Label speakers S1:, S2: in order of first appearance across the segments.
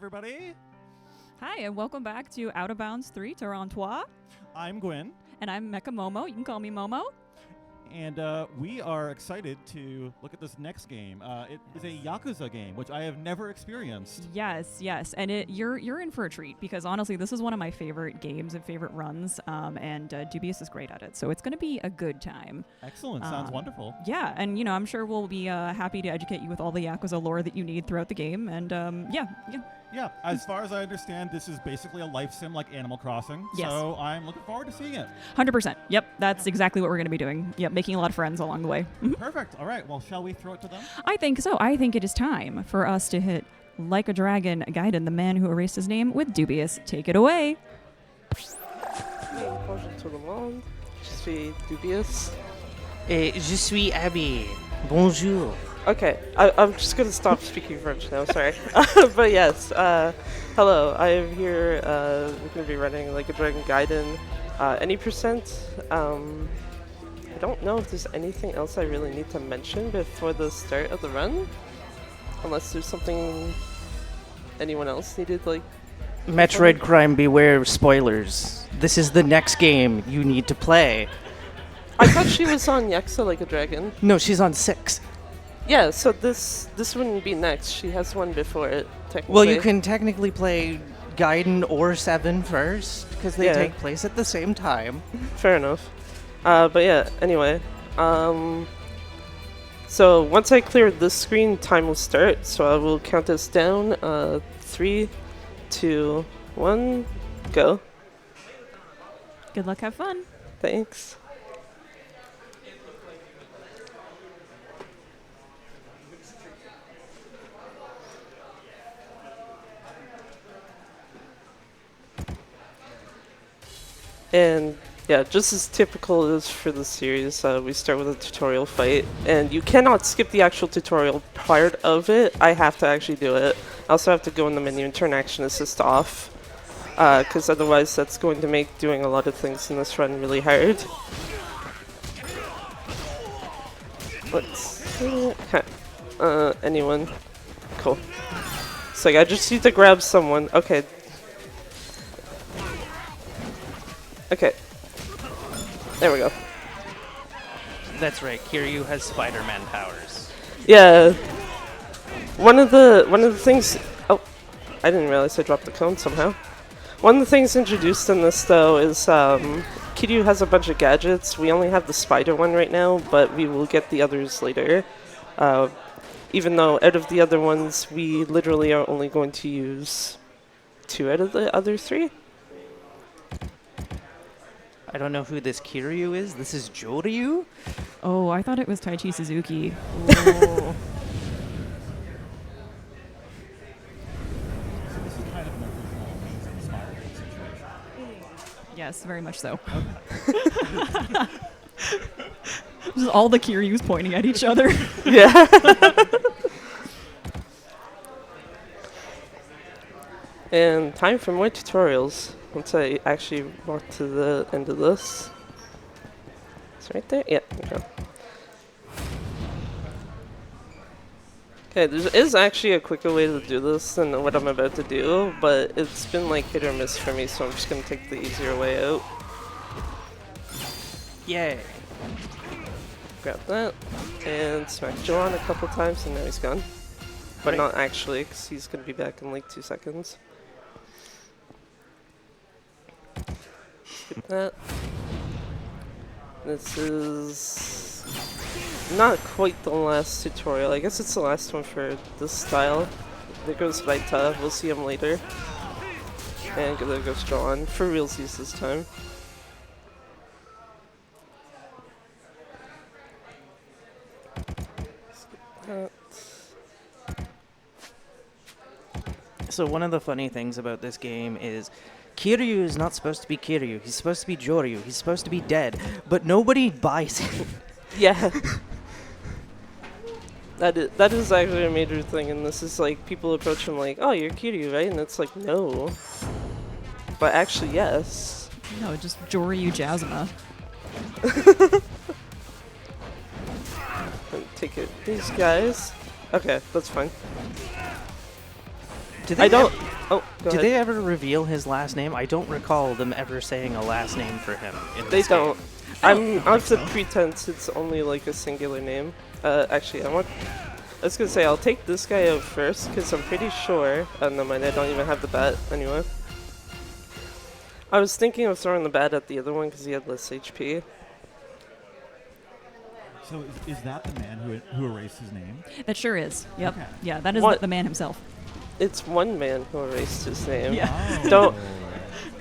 S1: everybody.
S2: Hi, and welcome back to Out of Bounds Torontrois.
S1: I'm Gwyn.
S2: And I'm mechamomo. You can call me Momo.
S1: And we are excited to look at this next game. It is a Yakuza game, which I have never experienced.
S2: Yes. And you're in for a treat, because honestly, this is one of my favorite games and favorite runs, and Dubious is great at it. So it's going to be a good time.
S1: Excellent. Sounds wonderful.
S2: Yeah, and I'm sure we'll be happy to educate you with all the Yakuza lore that you need throughout the game. And
S1: Yeah, as far as I understand, this is basically a life sim like Animal Crossing.
S2: Yes.
S1: So I'm looking forward to seeing it.
S2: 100%. Yep, that's exactly what we're going to be doing. Yep, making a lot of friends along the way.
S1: Perfect. All right. Well, shall we throw it to them?
S2: I think so. I think it is time for us to hit Like a Dragon, Gaiden, the man who erased his name, with Dubious. Take it away.
S3: Bonjour tout le monde. Je suis Dubious.
S4: Et je suis Abby. Bonjour.
S3: Okay, I'm just going to stop speaking French now, sorry. But yes, hello, I am here, we're going to be running Like a Dragon Gaiden, any percent. I don't know if there's anything else I really need to mention before the start of the run, unless there's something anyone else needed, like...
S4: Metroid Crime Beware spoilers. This is the next game you need to play.
S3: I thought she was on Yakuza Like a Dragon.
S4: No, she's on 6.
S3: Yeah, so this wouldn't be next. She has one before it, technically.
S4: Well, you can technically play Gaiden or 7 first, because they
S3: Yeah.
S4: take place at the same time.
S3: Fair enough. But yeah, anyway. So once I clear this screen, time will start. So I will count us down. 3, 2, 1, go.
S2: Good luck, have fun.
S3: Thanks. And yeah, just as typical as for the series, we start with a tutorial fight, and you cannot skip the actual tutorial part of it. I have to actually do it. I also have to go in the menu and turn action assist off, because otherwise that's going to make doing a lot of things in this run really hard. Let's see. Anyone? Cool. So I just need to grab someone. Okay. Okay. There we go.
S4: That's right, Kiryu has Spider-Man powers.
S3: Yeah. One of the things. Oh, I didn't realize I dropped the cone somehow. One of the things introduced in this though is Kiryu has a bunch of gadgets. We only have the spider one right now, but we will get the others later. Even though out of the other ones, we literally are only going to use 2 out of the other 3.
S4: I don't know who this Kiryu is. This is Joryu?
S2: Oh, I thought it was Taichi Suzuki.
S3: Oh.
S1: So this is kind of an original Spider-Man situation.
S2: Yes, very much so. Just all the Kiryus pointing at each other.
S3: Yeah. And time for more tutorials. Once I actually walk to the end of this. It's right there? Yeah, there we go. Okay, there is actually a quicker way to do this than what I'm about to do, but it's been like hit or miss for me, so I'm just gonna take the easier way out.
S4: Yay.
S3: Grab that, and smack Joe on a couple times, and now he's gone. But
S4: Great.
S3: not actually, because he's gonna be back in like 2 seconds. Skip that. This is not quite the last tutorial. I guess it's the last one for this style. There goes Raita. We'll see him later. And there goes John. For realsies this time. Skip that.
S4: So one of the funny things about this game is Kiryu is not supposed to be Kiryu. He's supposed to be Joryu. He's supposed to be dead, but nobody buys it.
S3: Yeah. That is actually a major thing, and this is like people approach him like, oh, you're Kiryu, right? And it's like, no. But actually, yes.
S2: No, just Joryu Jasma.
S3: Take it. These guys. Okay, that's fine.
S4: Do they
S3: I don't. Oh, go
S4: Did
S3: ahead.
S4: they ever reveal his last name? I don't recall them ever saying a last name for him.
S3: They don't. I'm
S1: think
S3: off the
S1: so.
S3: pretense it's only like a singular name. Actually, I was gonna say I'll take this guy out first because I'm pretty sure. Never mind, I don't even have the bat anyway. I was thinking of throwing the bat at the other one because he had less HP.
S1: So is that the man who erased his name?
S2: That sure is. Yep.
S1: Okay.
S2: Yeah, that is
S3: What?
S2: the man himself.
S3: It's one man who erased his name.
S2: Yeah.
S1: Oh.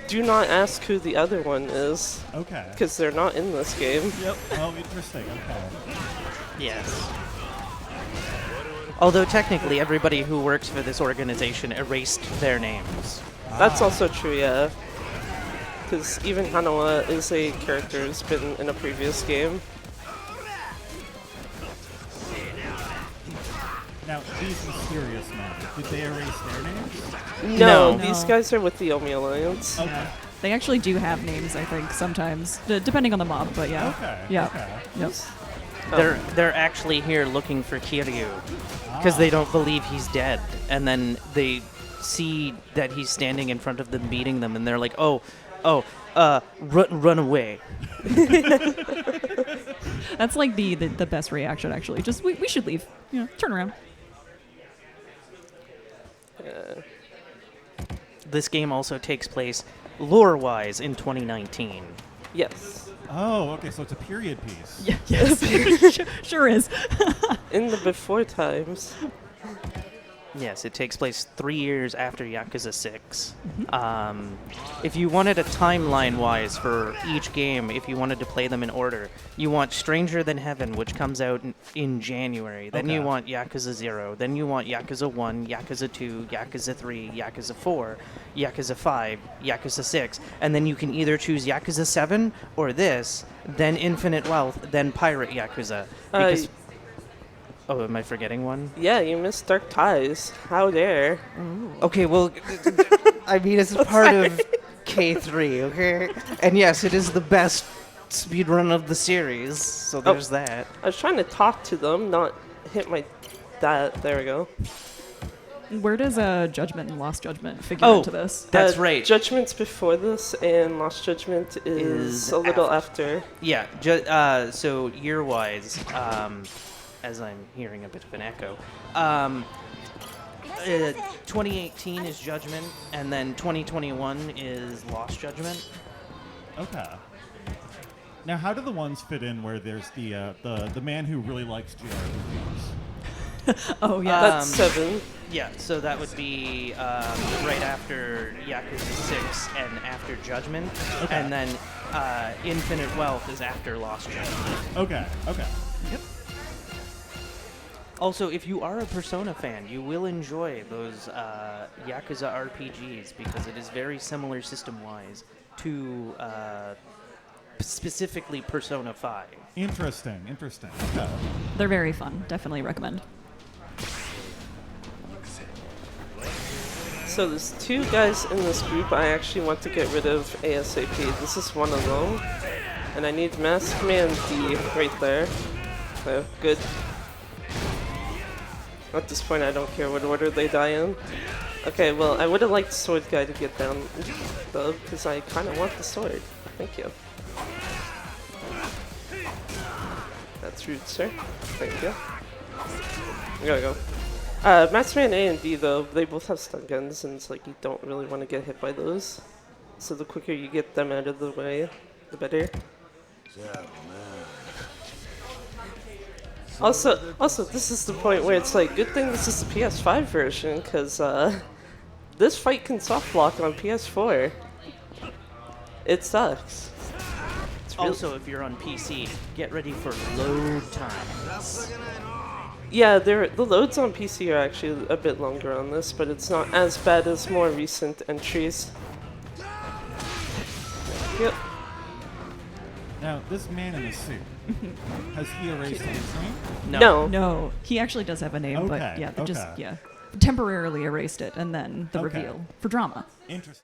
S3: Do not ask who the other one is
S1: Okay.
S3: because they're not in this game.
S1: Yep. Oh, interesting. Okay.
S4: Yes. Although technically everybody who works for this organization erased their names.
S3: That's also true, yeah. Because even Hanawa is a character who's been in a previous game.
S1: Now, these mysterious men, did they erase their names?
S3: No,
S4: No.
S3: these
S2: No.
S3: guys are with the Omi Alliance.
S1: Okay.
S2: They actually do have names, I think, sometimes, depending on the mob, but yeah.
S1: Okay.
S2: Yeah.
S1: Okay.
S2: Yep.
S4: They're actually here looking for Kiryu because they don't believe he's dead, and then they see that he's standing in front of them, beating them, and they're like, run away.
S2: That's like the best reaction, actually. Just, we should leave. You know, turn around.
S4: This game also takes place lore-wise in 2019.
S3: Yes.
S1: Oh, okay. So it's a period piece.
S2: Yeah, yes. Sure is.
S3: In the before times.
S4: Yes, it takes place 3 years after Yakuza 6. If you wanted a timeline-wise for each game, if you wanted to play them in order, you want Stranger Than Heaven, which comes out in January. Then you
S1: Okay.
S4: want Yakuza 0. Then you want Yakuza 1, Yakuza 2, Yakuza 3, Yakuza 4, Yakuza 5, Yakuza 6. And then you can either choose Yakuza 7 or this, then Infinite Wealth, then Pirate Yakuza. Because oh, am I forgetting one?
S3: Yeah, you missed Dark Ties. How dare?
S4: Okay, well, I mean, it's part of K3, okay? And yes, it is the best speedrun of the series, so there's that.
S3: I was trying to talk to them, not hit my... There we go.
S2: Where does Judgment and Lost Judgment figure
S4: Oh.
S2: into this?
S4: That's right.
S3: Judgment's before this, and Lost Judgment is a little after.
S4: Yeah, so year-wise, as I'm hearing a bit of an echo, 2018 is Judgment, and then 2021 is Lost Judgment.
S1: Okay. Now, how do the ones fit in where there's the man who really likes JRPGs?
S2: Oh, yeah.
S3: That's 7.
S4: Yeah, so that would be right after Yakuza 6 and after Judgment,
S1: Okay.
S4: and then Infinite Wealth is after Lost Judgment.
S1: Okay. Okay.
S2: Yep.
S4: Also, if you are a Persona fan, you will enjoy those Yakuza RPGs because it is very similar system-wise to specifically Persona 5.
S1: Interesting. Interesting. Okay.
S2: They're very fun. Definitely recommend.
S3: So there's 2 guys in this group I actually want to get rid of ASAP. This is one of them. And I need Mask Man D right there. So, good. At this point, I don't care what order they die in. Okay, well, I would have liked Sword Guy to get down, though, because I kind of want the sword. Thank you. That's rude, sir. Thank you. We gotta go. Maskman A and D, though, they both have stun guns, and it's like you don't really want to get hit by those. So the quicker you get them out of the way, the better. Also, this is the point where it's like, good thing this is the PS5 version, because this fight can soft lock on PS4. It sucks. It's real-
S4: Also, if you're on PC, get ready for load times.
S3: Yeah, the loads on PC are actually a bit longer on this, but it's not as bad as more recent entries. Yep.
S1: Now, this man in the suit, has he erased his name?
S3: No.
S2: No, he actually does have a name, but
S1: Okay,
S2: yeah, they just
S1: okay.
S2: temporarily erased it, and then the
S1: Okay.
S2: reveal for drama.
S1: Interesting.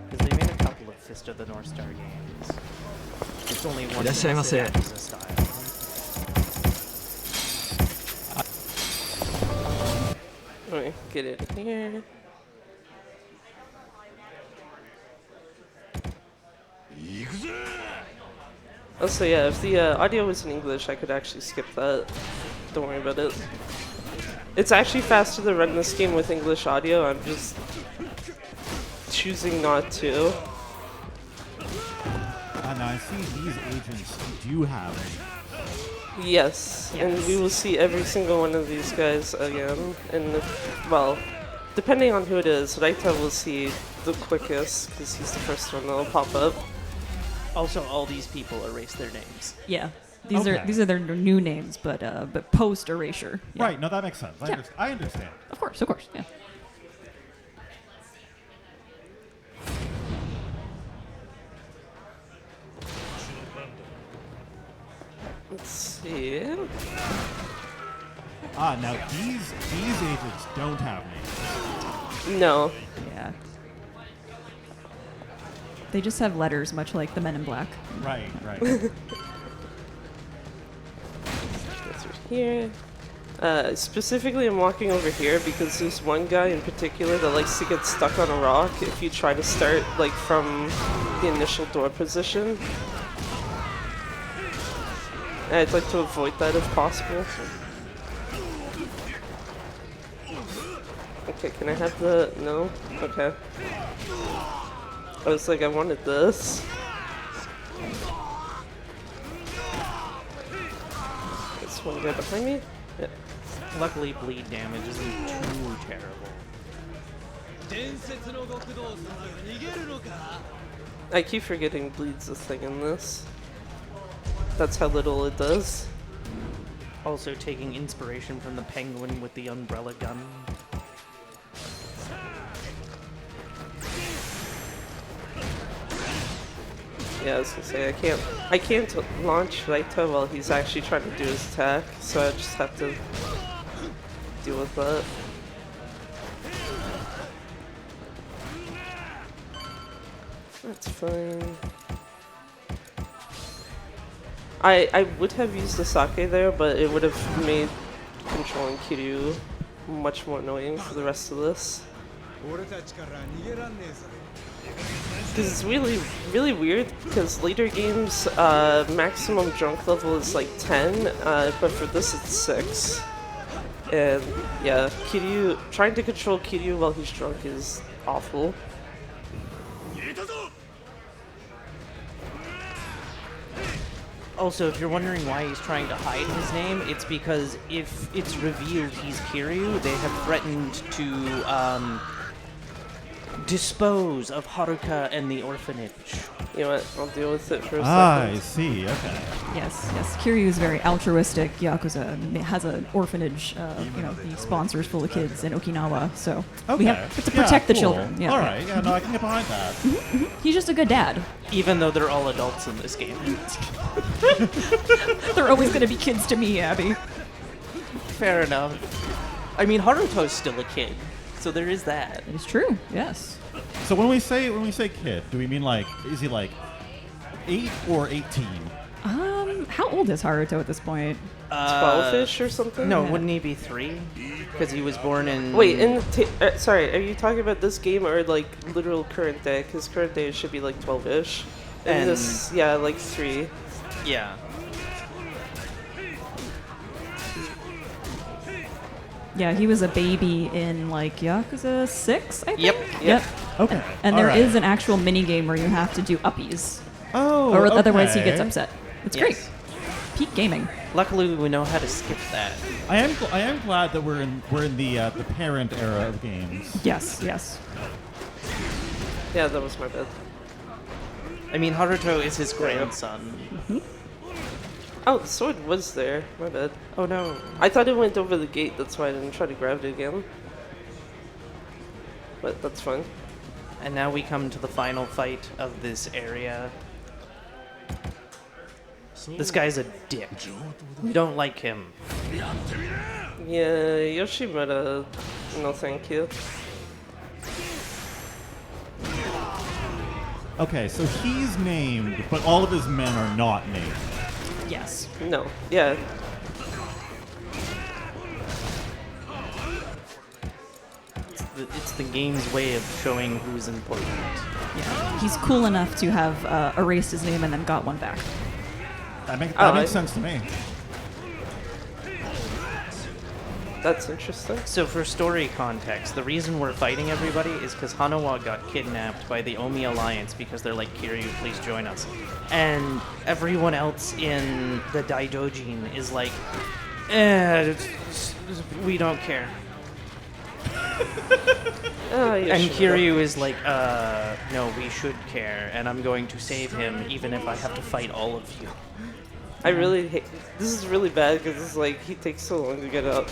S4: Because they made a couple of Fist of the North Star games. It's only one that is a style.
S3: Let me get it here. Also, yeah, if the audio was in English, I could actually skip that. Don't worry about it. It's actually faster to run this game with English audio. I'm just choosing not to.
S1: Now I see these agents do have it.
S3: Yes, and we will see every single one of these guys again. And, well, depending on who it is, Raita will see the quickest, because he's the first one that'll pop up.
S4: Also, all these people erase their names.
S2: Yeah. These
S1: Okay.
S2: are their new names, but post erasure. Yeah.
S1: Right, no, that makes sense.
S2: Yeah.
S1: I understand.
S2: Of course, yeah.
S3: Let's see.
S1: Now these agents don't have names.
S3: No.
S2: Yeah. They just have letters, much like the Men in Black.
S1: Right.
S3: Go through here. Specifically, I'm walking over here because there's one guy in particular that likes to get stuck on a rock if you try to start like from the initial door position. And I'd like to avoid that if possible. Okay, can I have the... No? Okay. I was like, I wanted this. There's one guy behind me. Yeah.
S4: Luckily, bleed damage isn't too terrible.
S3: I keep forgetting bleed's a thing in this. That's how little it does.
S4: Also, taking inspiration from the penguin with the umbrella gun.
S3: Yeah, I was gonna say I can't launch Raita while he's actually trying to do his attack, so I just have to deal with that. That's fine. I would have used the sake there, but it would have made controlling Kiryu much more annoying for the rest of this. Because it's really, really weird, because later games, maximum drunk level is like 10, but for this it's 6. And yeah, Kiryu, trying to control Kiryu while he's drunk is awful.
S4: Also, if you're wondering why he's trying to hide his name, it's because if it's revealed he's Kiryu, they have threatened to dispose of Haruka and the orphanage.
S3: You know what, I'll deal with it for a
S1: I
S3: second.
S1: see. Okay.
S2: Yes, yes. Kiryu is very altruistic. Yakuza has an orphanage. He sponsors full of kids in Okinawa. So
S1: Okay.
S2: we have to
S1: Yeah,
S2: protect the
S1: cool.
S2: children. Yeah.
S1: All right. Yeah. No, I can get behind that.
S2: He's just a good dad.
S4: Even though they're all adults in this game.
S2: They're always going to be kids to me, Abby.
S4: Fair enough. I mean, Haruto's still a kid, so there is that.
S2: It's true. Yes.
S1: So when we say kid, do we mean like is he like 8 or 18?
S2: How old is Haruto at this point?
S3: 12-ish or something?
S4: No,
S2: Yeah.
S4: wouldn't he be 3? Because he was born in...
S3: Wait, sorry, are you talking about this game or like literal current day? Because current day should be like 12-ish. And
S4: And-
S3: this, yeah, like 3.
S4: Yeah.
S2: Yeah, he was a baby in like Yakuza 6, I think.
S4: Yep.
S1: Okay.
S2: And
S1: All
S2: there
S1: right.
S2: is an actual mini game where you have to do uppies,
S1: Oh.
S2: or otherwise he gets
S1: okay.
S2: upset. It's
S4: Yes.
S2: great. Peak gaming.
S4: Luckily, we know how to skip that.
S1: I am glad that we're in the parent era of games.
S2: Yes, yes.
S3: Yeah, that was my bad.
S4: I mean, Haruto is his grandson.
S3: Oh, the sword was there. My bad.
S4: Oh no.
S3: I thought it went over the gate, that's why I didn't try to grab it again. But that's fine.
S4: And now we come to the final fight of this area. This guy's a dick. We don't like him.
S3: Yeah, Yoshimura, no thank you.
S1: Okay, so he's named, but all of his men are not named.
S2: Yes.
S3: No, yeah.
S4: It's the game's way of showing who's important.
S2: Yeah. He's cool enough to have erased his name and then got one back.
S1: That makes
S3: Oh,
S1: sense to me.
S3: That's interesting.
S4: So for story context, the reason we're fighting everybody is because Hanawa got kidnapped by the Omi Alliance because they're like, Kiryu, please join us. And everyone else in the Daidojin is like, we don't care. And Kiryu is like, no, we should care, and I'm going to save him even if I have to fight all of you.
S3: I really hate... This is really bad because it's like, he takes so long to get up.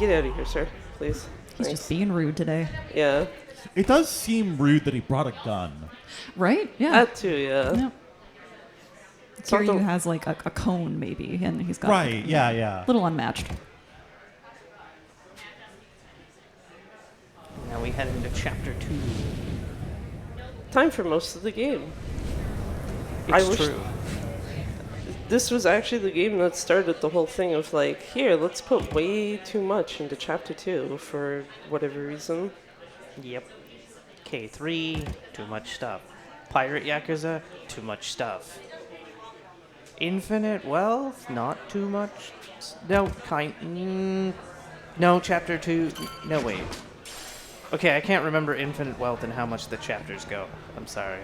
S3: Get out of here, sir. Please.
S2: He's just being rude today.
S3: Yeah.
S1: It does seem rude that he brought a gun.
S2: Right? Yeah.
S3: That too, yeah.
S2: No.
S3: Something-
S2: Kiryu has like a cone maybe, and he's got
S1: Right,
S2: like,
S1: yeah.
S2: a little unmatched.
S4: Now we head into chapter 2.
S3: Time for most of the game.
S4: It's true.
S3: This was actually the game that started the whole thing of like, here, let's put way too much into chapter 2 for whatever reason.
S4: Yep. K3, too much stuff. Pirate Yakuza, too much stuff. Infinite Wealth, not too much. No, no, chapter 2. No, wait. Okay, I can't remember Infinite Wealth and how much the chapters go. I'm sorry.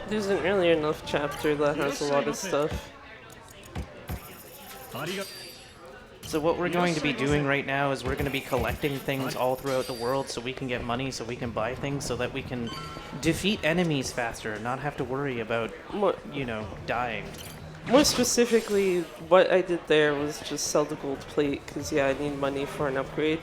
S3: There isn't really enough chapter that has a lot of stuff.
S4: So what we're going to be doing right now is we're going to be collecting things all throughout the world so we can get money, so we can buy things, so that we can defeat enemies faster and not have to worry about, dying.
S3: More specifically, what I did there was just sell the gold plate, because yeah, I need money for an upgrade.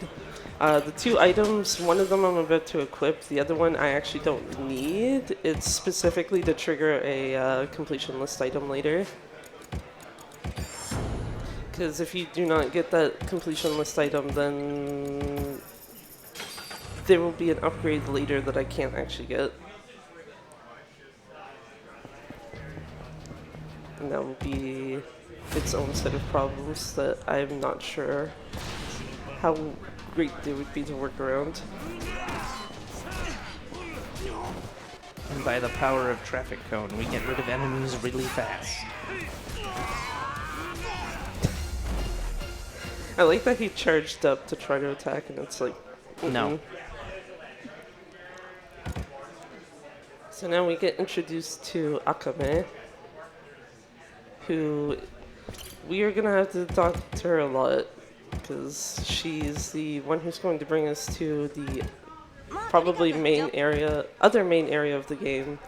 S3: The 2 items, one of them I'm about to equip, the other one I actually don't need. It's specifically to trigger a completion list item later. Because if you do not get that completion list item, then there will be an upgrade later that I can't actually get. And that will be its own set of problems that I'm not sure how great they would be to work around.
S4: And by the power of traffic cone, we get rid of enemies really fast.
S3: I like that he charged up to try to attack, and it's like,
S4: No.
S3: So now we get introduced to Akame, who we are going to have to talk to her a lot, because she's the one who's going to bring us to the probably other main area of the game.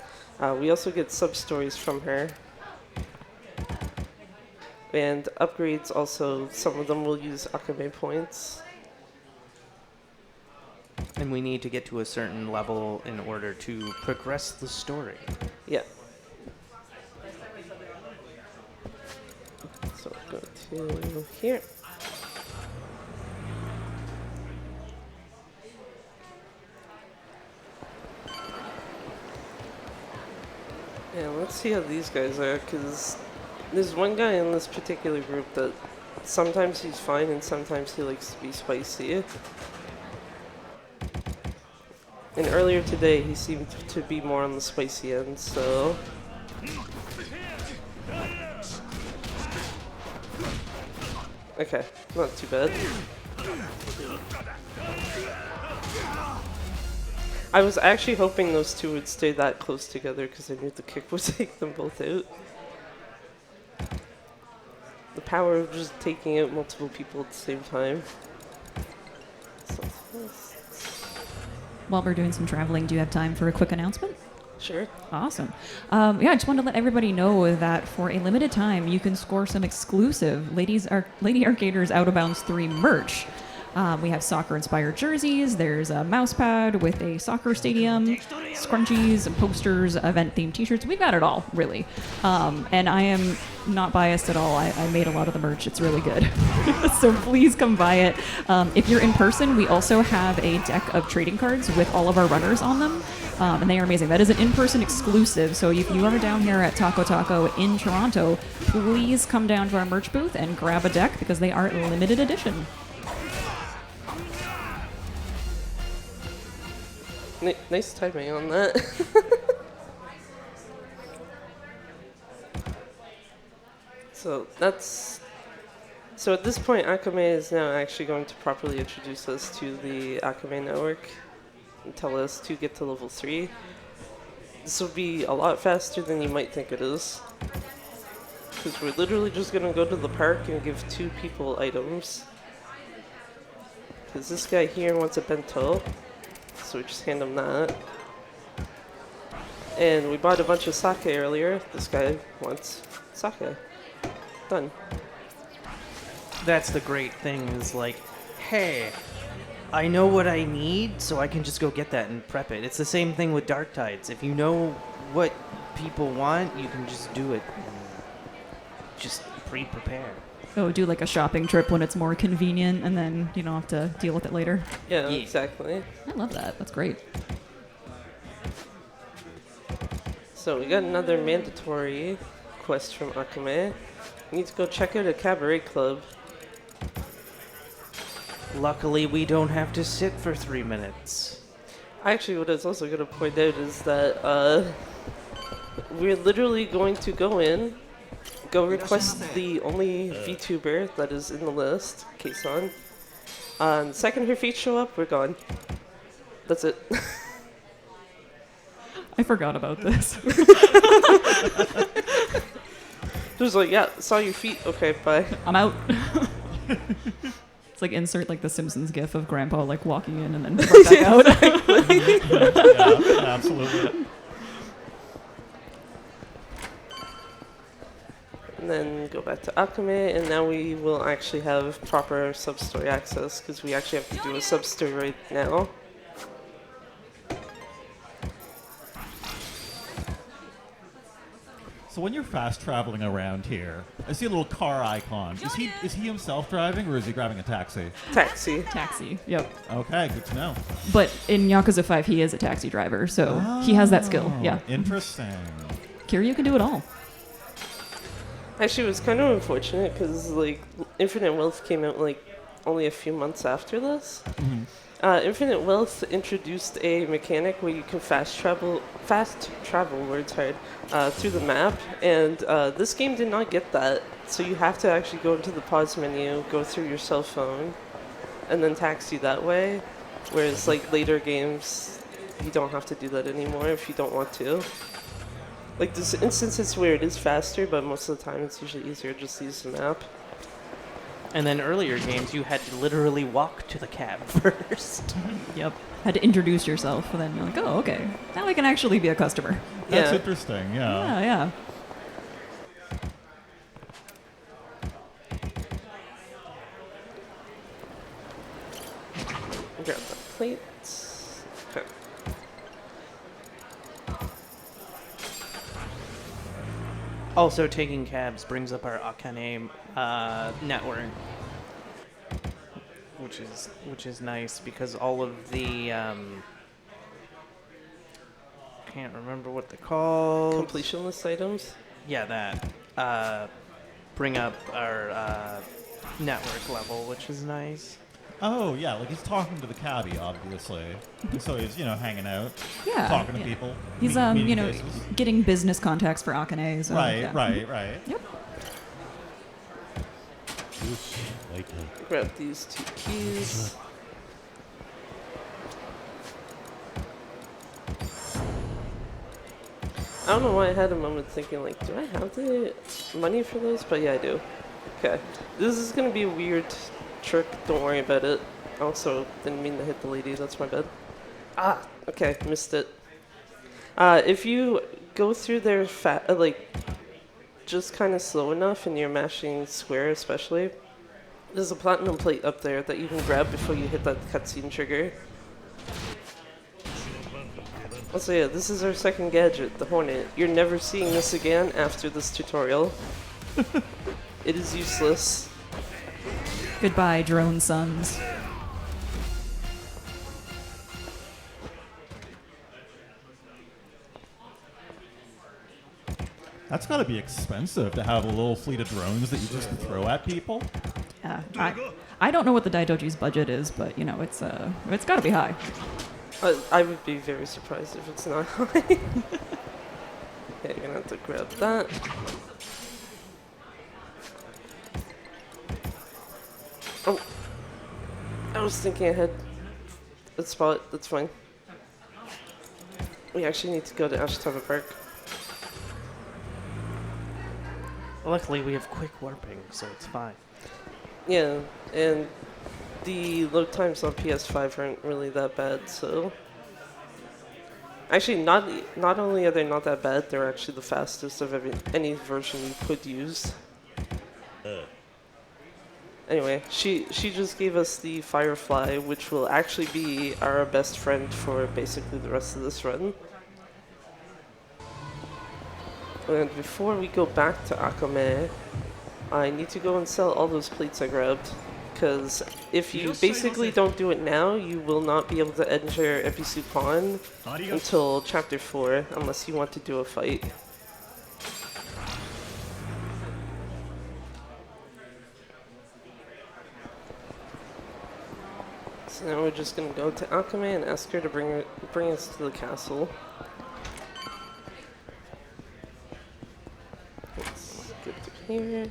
S3: We also get sub-stories from her. And upgrades also, some of them will use Akame points.
S4: And we need to get to a certain level in order to progress the story.
S3: Yeah. So go to here. Yeah, let's see how these guys are, because there's one guy in this particular group that sometimes he's fine and sometimes he likes to be spicy. And earlier today, he seemed to be more on the spicy end, so... Okay, not too bad. I was actually hoping those two would stay that close together because I knew the kick would take them both out. The power of just taking out multiple people at the same time.
S2: While we're doing some traveling, do you have time for a quick announcement?
S3: Sure.
S2: Awesome. Yeah, I just wanted to let everybody know that for a limited time, you can score some exclusive Lady Arcaders Out of Bounds 3 merch. We have soccer-inspired jerseys. There's a mouse pad with a soccer stadium, scrunchies, posters, event-themed T-shirts. We've got it all, really. And I am not biased at all. I made a lot of the merch. It's really good. So please come buy it. If you're in person, we also have a deck of trading cards with all of our runners on them. And they are amazing. That is an in-person exclusive. So if you are down here at Taco Taco in Toronto, please come down to our merch booth and grab a deck because they are limited edition.
S3: Nice timing on that. So at this point, Akame is now actually going to properly introduce us to the Akame network and tell us to get to level 3. This will be a lot faster than you might think it is. Because we're literally just going to go to the park and give 2 people items. Because this guy here wants a bento. So we just hand him that. And we bought a bunch of sake earlier. This guy wants sake. Done.
S4: That's the great thing is like, hey, I know what I need, so I can just go get that and prep it. It's the same thing with Dark Tides. If you know what people want, you can just do it. And just pre-prepare.
S2: Oh, do like a shopping trip when it's more convenient and then you don't have to deal with it later.
S3: Yeah, exactly.
S2: I love that. That's great.
S3: So we got another mandatory quest from Akame. We need to go check out a cabaret club.
S4: Luckily, we don't have to sit for 3 minutes.
S3: Actually, what I was also going to point out is that we're literally going to go request the only VTuber that is in the list, Kason. The second her feet show up, we're gone. That's it.
S2: I forgot about this.
S3: Just like, yeah, saw your feet. Okay, bye.
S2: I'm out. It's like insert like the Simpsons gif of Grandpa like walking in and then run back out.
S1: Yeah, absolutely.
S3: And then go back to Akame, and now we will actually have proper sub-story access, because we actually have to do a sub-story right now.
S1: So when you're fast traveling around here, I see a little car icon. Is he himself driving, or is he grabbing a taxi?
S3: Taxi.
S2: Taxi. Yep.
S1: Okay, good to know.
S2: But in Yakuza 5, he is a taxi driver, so he has that skill. Yeah.
S1: Interesting.
S2: Kiryu can do it all.
S3: Actually, it was kind of unfortunate, because, like, Infinite Wealth came out, like, only a few months after this. Infinite Wealth introduced a mechanic where you can fast travel through the map, and this game did not get that. So you have to actually go into the pause menu, go through your cell phone, and then taxi that way. Whereas like later games, you don't have to do that anymore if you don't want to. Like there's instances where it is faster, but most of the time it's usually easier just to use the map.
S4: And then earlier games, you had to literally walk to the cab first.
S2: Yep. Had to introduce yourself, and then you're like, oh, okay. Now I can actually be a customer.
S1: That's
S3: Yeah.
S1: interesting. Yeah.
S2: Yeah.
S3: Grab the plates. Okay.
S4: Also, taking cabs brings up our Akane network, which is nice because all of the can't remember what they're called.
S3: Completion list items.
S4: Yeah, that bring up our network level, which is nice.
S1: Oh yeah, like he's talking to the cabbie, obviously. So he's hanging out,
S2: Yeah.
S1: talking to
S2: yeah.
S1: people.
S2: He's
S1: meeting faces.
S2: getting business contacts for Akane. So,
S1: Right,
S2: yeah.
S1: right.
S2: Yep.
S3: Grab these 2 keys. I don't know why I had a moment thinking like, do I have the money for those? But yeah, I do. Okay. This is gonna be a weird trick. Don't worry about it. Also, didn't mean to hit the lady. That's my bad. Ah, okay, missed it. If you go through there just kind of slow enough and you're mashing square especially, there's a platinum plate up there that you can grab before you hit that cutscene trigger. Also, yeah, this is our second gadget, the Hornet. You're never seeing this again after this tutorial. It is useless.
S2: Goodbye, drone sons.
S1: That's got to be expensive to have a little fleet of drones that you just throw at people.
S2: Yeah. I don't know what the Daidoji's budget is, but it's got to be high.
S3: I would be very surprised if it's not high. Okay, you're gonna have to grab that. Oh, I was thinking I had a spot. That's fine. We actually need to go to Ashitaba Park.
S4: Luckily, we have quick warping, so it's fine.
S3: Yeah, and the load times on PS5 aren't really that bad, so... Actually, not only are they not that bad, they're actually the fastest of any version you could use. Anyway, she just gave us the Firefly, which will actually be our best friend for basically the rest of this run. And before we go back to Akame, I need to go and sell all those plates I grabbed. Because if you basically don't do it now, you will not be able to enter Abbiescorner until Chapter 4, unless you want to do a fight. So now we're just going to go to Akame and ask her to bring us to the castle. Let's get to here.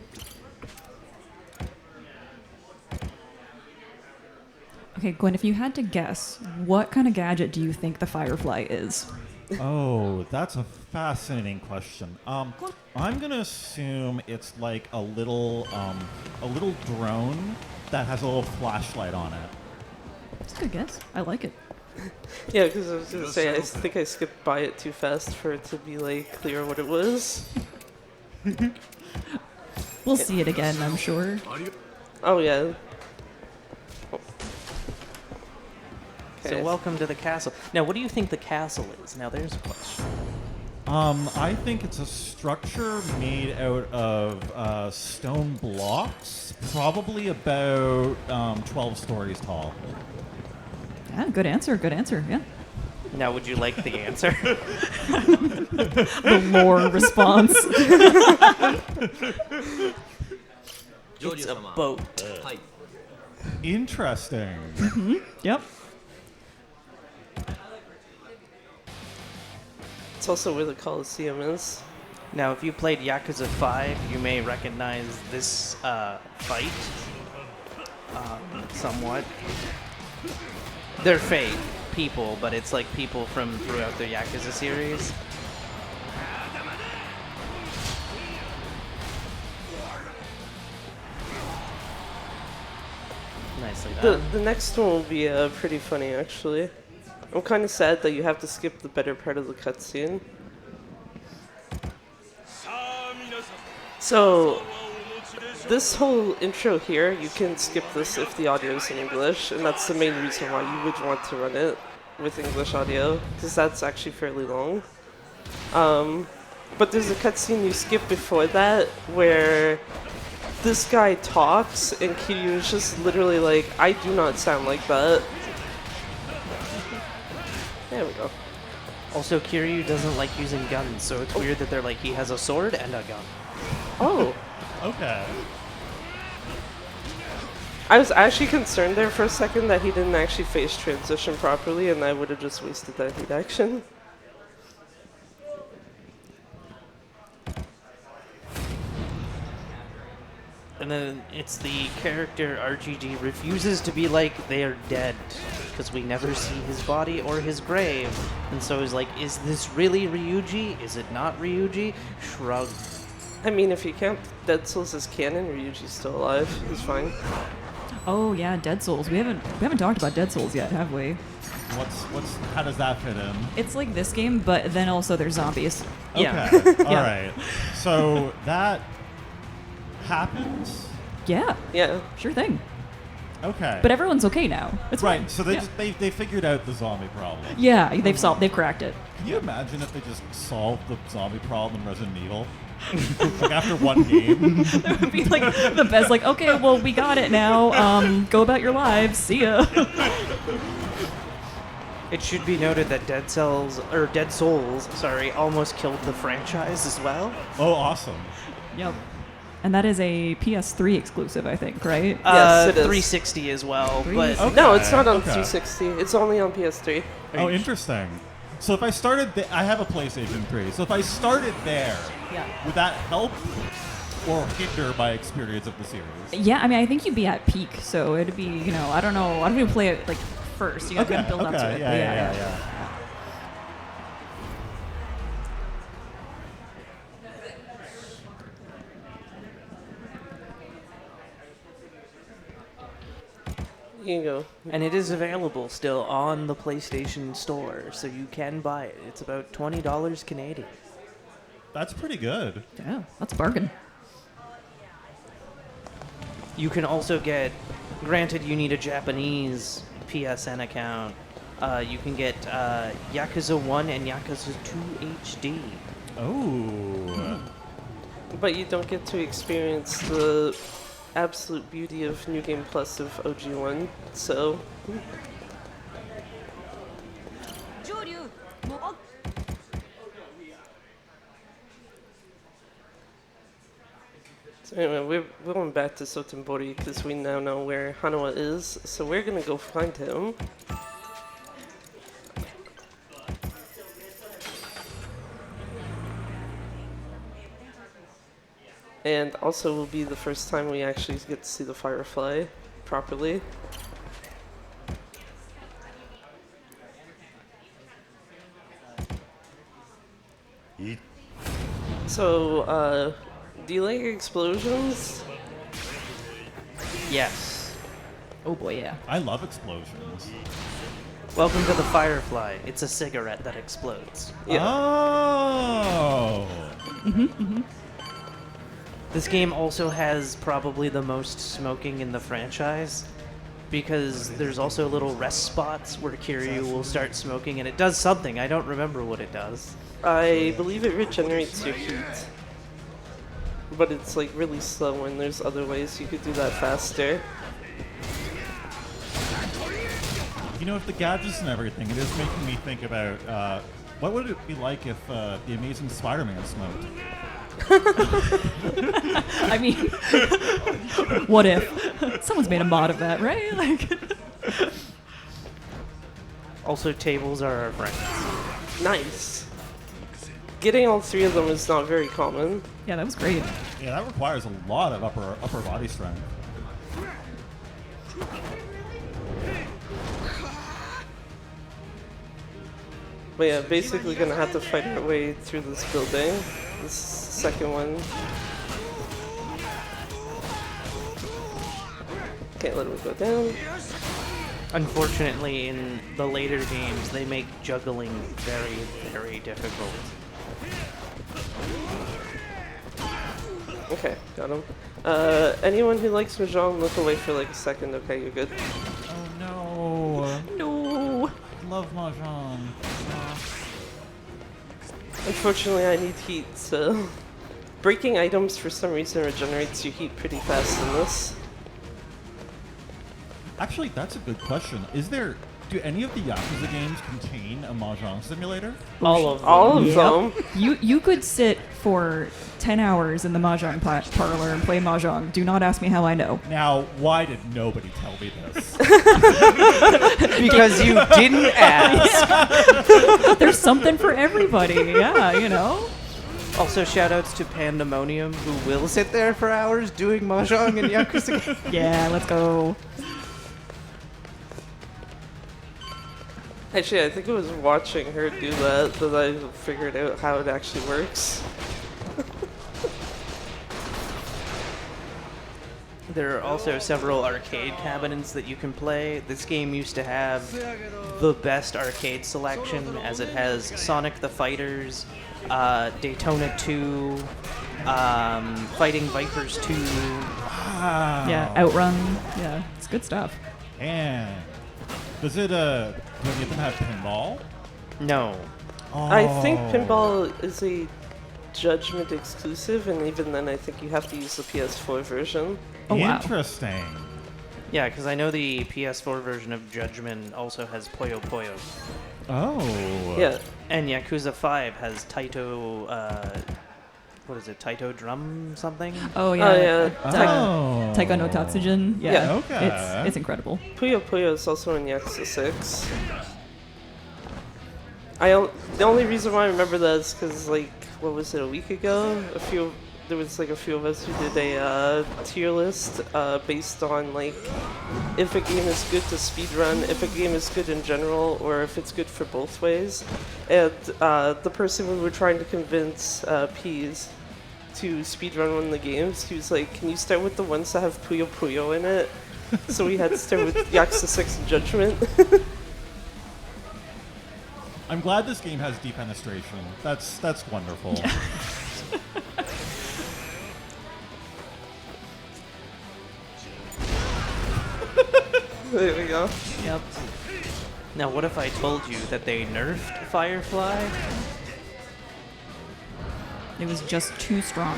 S2: Okay, Gwyn, if you had to guess, what kind of gadget do you think the Firefly is?
S1: Oh, that's a fascinating question. I'm gonna assume it's like a little drone that has a little flashlight on it.
S2: That's a good guess. I like it.
S3: Yeah, because I was going to say, I think I skipped by it too fast for it to be, like, clear what it was.
S2: We'll see it again, I'm sure.
S3: Oh, yeah.
S4: So welcome to the castle. Now, what do you think the castle is? Now, there's a question.
S1: I think it's a structure made out of stone blocks, probably about 12 stories tall.
S2: Yeah, good answer, yeah.
S4: Now, would you like the answer?
S2: The lore response.
S4: It's a boat.
S1: Interesting.
S2: Yep.
S3: It's also where the Coliseum is.
S4: Now, if you played Yakuza 5, you may recognize this fight somewhat. They're fake people, but it's like people from throughout the Yakuza series. Nicely done.
S3: The next one will be pretty funny, actually. I'm kind of sad that you have to skip the better part of the cutscene. So, this whole intro here, you can skip this if the audio is in English, and that's the main reason why you would want to run it with English audio, because that's actually fairly long. But there's a cutscene you skip before that where this guy talks, and Kiryu is just literally like, I do not sound like that. There we go.
S4: Also, Kiryu doesn't like using guns, so it's weird that they're like, he has a sword and a gun.
S3: Oh.
S1: Okay.
S3: I was actually concerned there for a second that he didn't actually face transition properly, and I would have just wasted that heat action.
S4: And then it's the character RGG refuses to be like, they are dead, because we never see his body or his grave. And so he's like, is this really Ryuji? Is it not Ryuji? Shrug.
S3: I mean, if you count Dead Souls as canon, Ryuji's still alive. He's fine.
S2: Oh yeah, Dead Souls. We haven't talked about Dead Souls yet, have we?
S1: How does that fit in?
S2: It's like this game, but then also there's zombies.
S4: Yeah.
S1: Okay. All
S2: Yeah.
S1: right. So that happens.
S2: Yeah,
S3: Yeah.
S2: sure thing.
S1: Okay.
S2: But everyone's okay now. It's
S1: right.
S2: fine.
S1: So they
S2: yeah.
S1: just they figured out the zombie problem.
S2: Yeah, they've cracked it.
S1: Can you imagine if they just solved the zombie problem in Resident Evil? Like after one game.
S2: It would be like the best. Like, okay, well, we got it now. Go about your lives. See ya.
S4: It should be noted that Dead Souls, almost killed the franchise as well.
S1: Oh, awesome.
S2: Yep. And that is a PS3 exclusive, I think, right?
S3: Yes, it is.
S4: 360 as well, but
S1: Okay.
S3: No, it's not on
S1: Okay.
S3: 360. It's only on PS3.
S1: Oh, interesting. So if I started, I have a PlayStation 3. So if I started there,
S2: Yeah.
S1: would that help or hinder my experience of the series?
S2: Yeah, I mean, I think you'd be at peak, so it'd be, I don't know. I don't even play it like first. You gotta build up to it.
S1: Yeah.
S3: Here you go.
S4: and it is available still on the PlayStation Store, so you can buy it. It's about $20 Canadian.
S1: That's pretty good.
S2: Yeah, that's a bargain.
S4: You can also get, granted you need a Japanese PSN account, you can get Yakuza 1 and Yakuza 2 HD.
S1: Oh.
S3: But you don't get to experience the absolute beauty of New Game Plus of OG1, so... So anyway, we're going back to Sotenbori because we now know where Hanawa is, so we're gonna go find him. And also will be the first time we actually get to see the Firefly properly. So, do you like explosions?
S4: Yes.
S2: Oh boy, yeah.
S1: I love explosions.
S4: Welcome to the Firefly. It's a cigarette that explodes.
S3: Yeah.
S1: Oh.
S4: This game also has probably the most smoking in the franchise, because there's also little rest spots where Kiryu will start smoking, and it does something. I don't remember what it does.
S3: I believe it regenerates your heat. But it's like really slow, and there's other ways you could do that faster.
S1: You know, with the gadgets and everything, it is making me think about what would it be like if the Amazing Spider-Man smoked?
S2: I mean, what if? Someone's made a mod of that, right? Like,
S4: Also, tables are our friends.
S3: Nice. Getting all 3 of them is not very common.
S2: yeah, that was great.
S1: Yeah, that requires a lot of upper body strength.
S3: But yeah, basically gonna have to fight our way through this building. This second one. Can't let him go down.
S4: Unfortunately, in the later games, they make juggling very, very difficult.
S3: Okay, got him. Anyone who likes Mahjong, look away for like a second. Okay, you're good.
S1: Oh no.
S2: No.
S1: Love Mahjong.
S3: Unfortunately, I need heat, so... Breaking items for some reason regenerates your heat pretty fast in this.
S1: Actually, that's a good question. Do any of the Yakuza games contain a Mahjong simulator?
S4: All of them.
S3: All of
S2: Yep.
S3: them.
S2: You could sit for 10 hours in the Mahjong parlor and play Mahjong. Do not ask me how I know.
S1: Now, why did nobody tell me this?
S4: Because you didn't ask.
S2: There's something for everybody. Yeah, you know.
S4: Also, shoutouts to Pandemonium, who will sit there for hours doing Mahjong and Yakuza games.
S2: Yeah, let's go.
S3: Actually, I think it was watching her do that I figured out how it actually works.
S4: There are also several arcade cabinets that you can play. This game used to have the best arcade selection, as it has Sonic the Fighters, Daytona 2, Fighting Vipers 2.
S1: Wow.
S2: Yeah, Outrun. Yeah, it's good stuff.
S1: And does it do any of them have pinball?
S4: No.
S3: I think
S1: Oh.
S3: pinball is a Judgment exclusive, and even then I think you have to use the PS4 version.
S2: Oh, wow.
S1: Interesting.
S4: Yeah, because I know the PS4 version of Judgment also has Puyo Puyo.
S1: Oh.
S3: Yeah.
S4: And Yakuza 5 has Taito, what is it, Taito Drum something?
S2: Oh, yeah.
S3: Oh, yeah.
S1: Oh.
S2: Taika no Tatsujin. Yeah.
S3: Yeah.
S1: Okay.
S2: It's incredible.
S3: Puyo Puyo is also in Yakuza 6. The only reason why I remember that is because, like, what was it, a week ago? There was like a few of us who did a tier list based on like if a game is good to speedrun, if a game is good in general, or if it's good for both ways. And the person we were trying to convince, Peas, to speedrun one of the games, he was like, "Can you start with the ones that have Puyo Puyo in it?" So we had to start with Yakuza 6 and Judgment.
S1: I'm glad this game has defenestration. That's wonderful.
S3: There we go.
S2: Yep.
S4: Now, what if I told you that they nerfed Firefly?
S2: It was just too strong.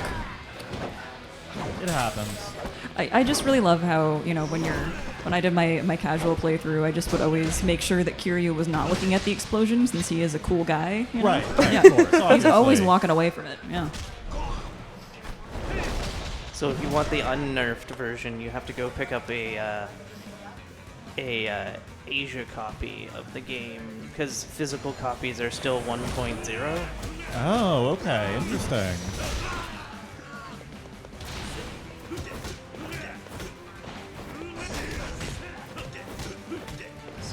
S1: It happens.
S2: I just really love how, you know, when I did my casual playthrough, I just would always make sure that Kiryu was not looking at the explosion since he is a cool guy. You know?
S1: Right.
S2: Yeah.
S1: Of course,
S2: He's always
S1: obviously.
S2: walking away from it. Yeah.
S4: So if you want the unnerfed version, you have to go pick up a Asia copy of the game, because physical copies are still 1.0.
S1: Oh, okay. Interesting.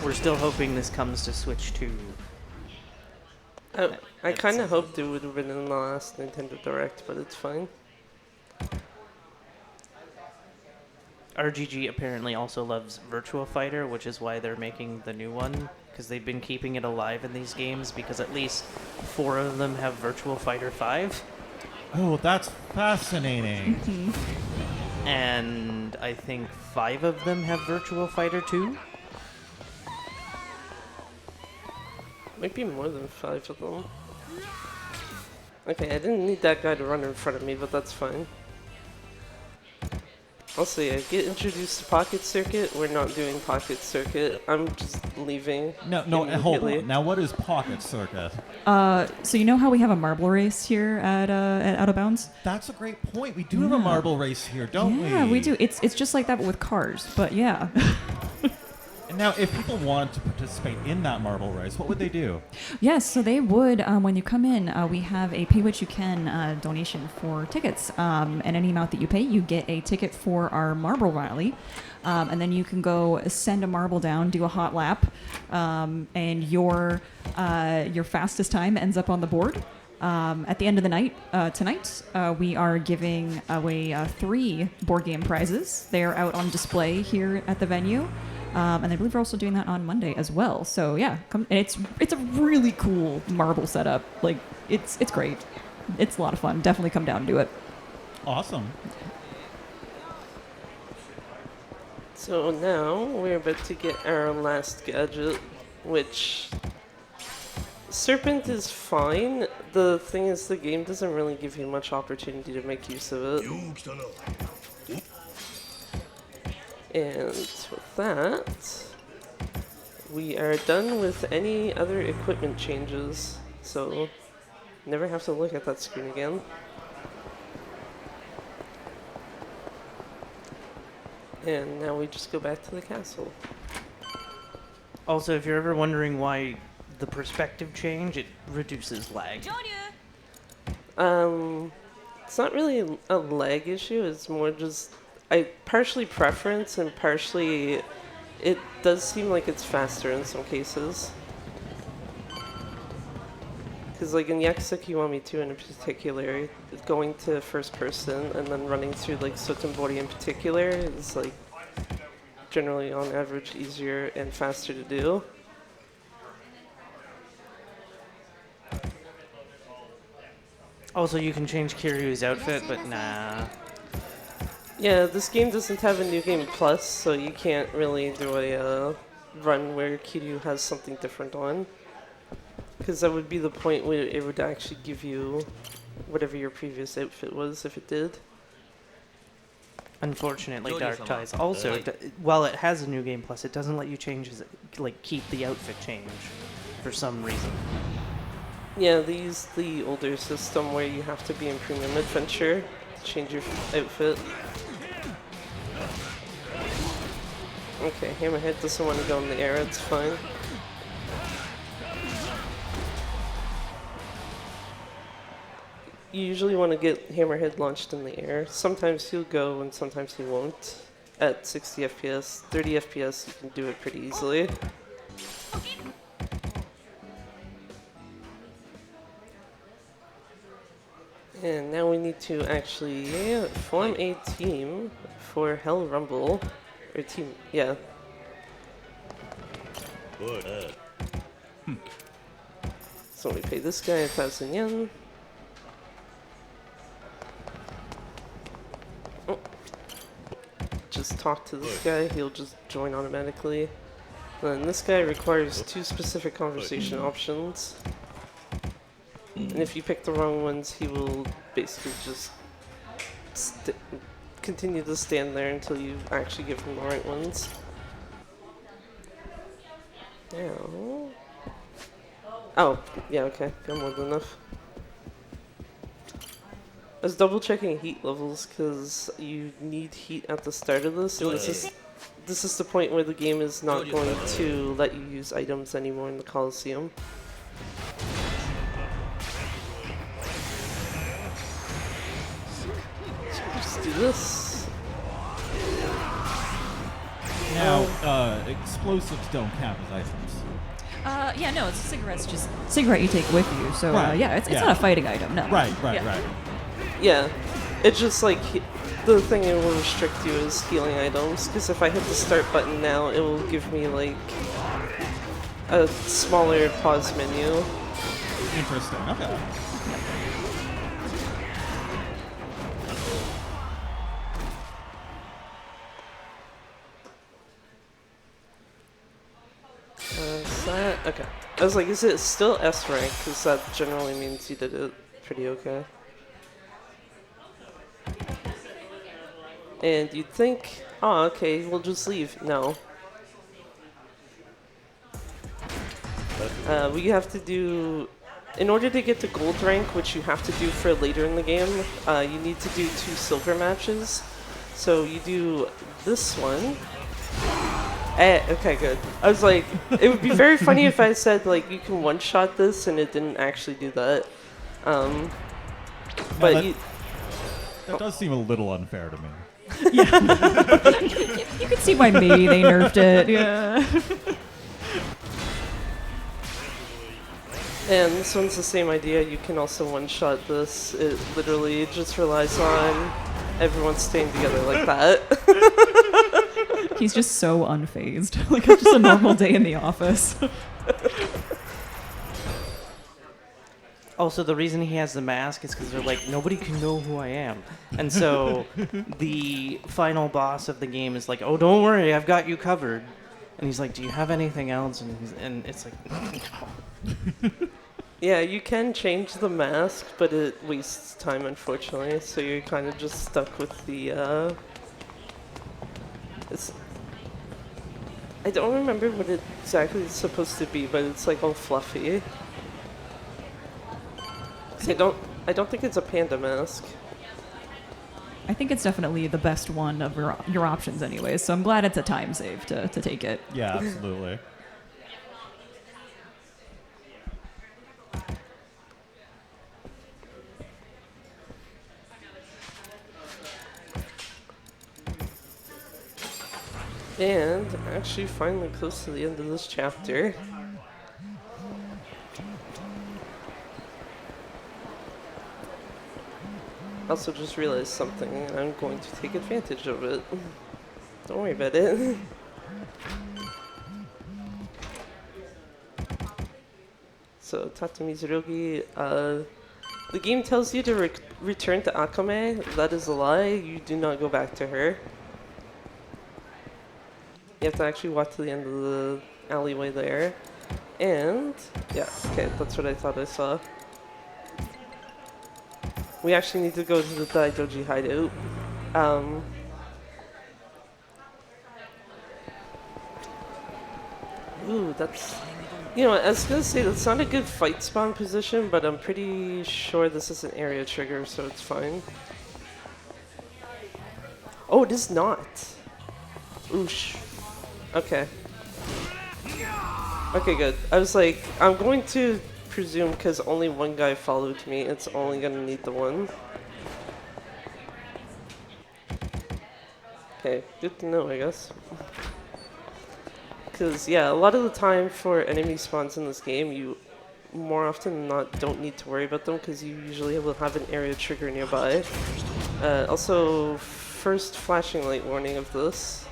S4: We're still hoping this comes to Switch 2.
S3: I kind of hoped it would have been in the last Nintendo Direct, but it's fine.
S4: RGG apparently also loves Virtua Fighter, which is why they're making the new one, because they've been keeping it alive in these games, because at least 4 of them have Virtua Fighter 5,
S1: Oh, that's fascinating.
S4: and I think 5 of them have Virtua Fighter 2.
S3: Might be more than 5 of them. Okay, I didn't need that guy to run in front of me, but that's fine. Also, yeah, get introduced to Pocket Circuit. We're not doing Pocket Circuit. I'm just leaving.
S1: No, hold on. Now, what is Pocket Circuit?
S2: So you know how we have a marble race here at Out of Bounds?
S1: That's a great point. We do have a marble race here, don't we?
S2: Yeah, we do. It's just like that, but with cars. But yeah.
S1: And now, if people wanted to participate in that marble race, what would they do?
S2: Yes, so they would, when you come in, we have a pay what you can donation for tickets. And any amount that you pay, you get a ticket for our marble rally. And then you can go send a marble down, do a hot lap, and your fastest time ends up on the board. At the end of the night, tonight, we are giving away 3 board game prizes. They are out on display here at the venue. And I believe we're also doing that on Monday as well. So yeah, come. And it's a really cool marble setup. Like it's great. It's a lot of fun. Definitely come down and do it.
S1: Awesome.
S3: So now we're about to get our last gadget, which Serpent is fine. The thing is, the game doesn't really give you much opportunity to make use of it. And with that, we are done with any other equipment changes, so never have to look at that screen again. And now we just go back to the castle.
S4: Also, if you're ever wondering why the perspective change, it reduces lag.
S3: It's not really a lag issue, it's more just partially preference and partially it does seem like it's faster in some cases. Because like in Yakuza Kiwami 2 in particular, going to first person and then running through like Sotenbori in particular is like generally on average easier and faster to do.
S4: Also, you can change Kiryu's outfit, but nah.
S3: Yeah, this game doesn't have a New Game Plus, so you can't really do a run where Kiryu has something different on. Because that would be the point where it would actually give you whatever your previous outfit was, if it did.
S4: Unfortunately, Dark Ties. Also, while it has a New Game Plus, it doesn't let you change keep the outfit change for some reason.
S3: Yeah, they use the older system where you have to be in Premium Adventure to change your outfit. Okay, Hammerhead doesn't want to go in the air, it's fine. You usually want to get Hammerhead launched in the air. Sometimes he'll go and sometimes he won't. At 60 FPS, 30 FPS, you can do it pretty easily. And now we need to actually form a team for Hell Rumble. Or team, yeah. So we pay this guy 1,000 yen. Oh. Just talk to this guy, he'll just join automatically. And then this guy requires 2 specific conversation options. And if you pick the wrong ones, he will basically just continue to stand there until you actually give him the right ones. Now... Oh, yeah, okay. Got more than enough. I was double checking heat levels because you need heat at the start of this, and this is the point where the game is not going to let you use items anymore in the Coliseum. Just do this.
S1: Now, explosives don't count as items.
S2: Yeah, no, it's cigarettes. Just cigarette you take with you. So
S1: Right,
S2: yeah, it's
S1: yeah.
S2: not a fighting item. No.
S1: Right.
S3: Yeah, it's just like the thing it will restrict you is healing items, because if I hit the start button now, it will give me like a smaller pause menu.
S1: Interesting. Okay.
S3: Is that okay? I was like, is it still S rank? Because that generally means you did it pretty okay. And you'd think, oh, okay, we'll just leave. No. We have to do, in order to get to gold rank, which you have to do for later in the game, you need to do 2 silver matches. So you do this one. Okay, good. I was like, it would be very funny if I said, like, you can one-shot this and it didn't actually do that. But
S1: that does seem a little unfair to me.
S2: You can see why maybe they nerfed it. Yeah.
S3: And this one's the same idea. You can also one-shot this. It literally just relies on everyone staying together like that.
S2: He's just so unfazed. Like, it's just a normal day in the office.
S4: Also, the reason he has the mask is because they're like, nobody can know who I am. And so the final boss of the game is like, oh, don't worry, I've got you covered. And he's like, do you have anything else? And it's like, no.
S3: Yeah, you can change the mask, but it wastes time, unfortunately. So you're kind of just stuck with the, I don't remember what it exactly is supposed to be, but it's like all fluffy. I don't think it's a panda mask.
S2: I think it's definitely the best one of your options anyways, so I'm glad it's a time save to take it.
S1: Yeah, absolutely.
S3: And actually finally close to the end of this chapter. Also just realized something, and I'm going to take advantage of it. Don't worry about it. So, Tata Mizurugi, the game tells you to return to Akame. That is a lie. You do not go back to her. You have to actually walk to the end of the alleyway there. And, yeah, okay, that's what I thought I saw. We actually need to go to the Daidoji hideout. Ooh, that's... You know, I was gonna say, that's not a good fight spawn position, but I'm pretty sure this is an area trigger, so it's fine. Oh, it is not! Oosh. Okay. Okay, good. I was like, I'm going to presume because only one guy followed me, it's only gonna need the one. Okay, good to know, I guess. Because, yeah, a lot of the time for enemy spawns in this game, you more often than not don't need to worry about them because you usually will have an area trigger nearby. Also, first flashing light warning of this.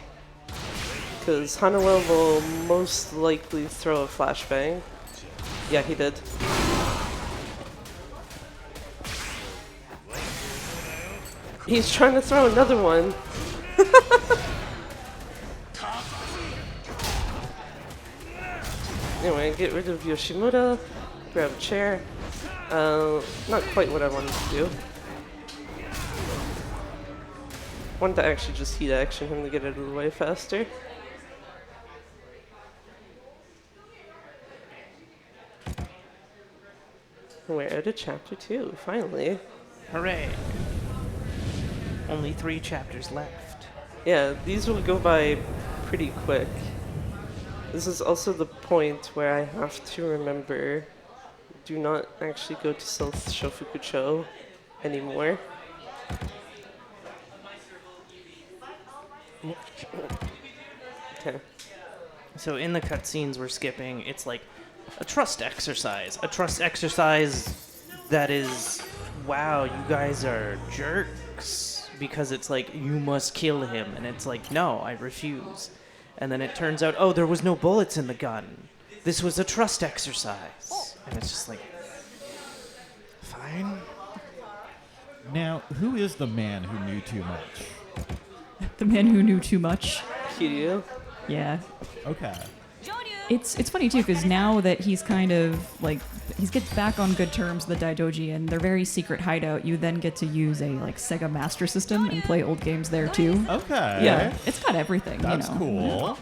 S3: Because Hanawa will most likely throw a flashbang. Yeah, he did. He's trying to throw another one. Anyway, get rid of Yoshimura, grab a chair. Not quite what I wanted to do. Wanted to actually just heat action him to get out of the way faster. We're out of chapter 2, finally.
S4: Hooray. Only 3 chapters left.
S3: Yeah, these will go by pretty quick. This is also the point where I have to remember, do not actually go to South Shofuku-cho anymore. Okay.
S4: So in the cutscenes we're skipping, it's like a trust exercise. A trust exercise that is, wow, you guys are jerks. Because it's like, you must kill him. And it's like, no, I refuse. And then it turns out, oh, there was no bullets in the gun. This was a trust exercise. And it's just like, fine.
S1: Now, who is the man who knew too much?
S2: The man who knew too much.
S3: Kiryu?
S2: Yeah.
S1: Okay.
S2: It's funny too because now that he's kind of like he's get back on good terms with the Daidoji, and their very secret hideout. You then get to use a like Sega Master System and play old games there too.
S1: Okay.
S2: Yeah, it's got everything.
S1: That's
S2: you know.
S1: cool.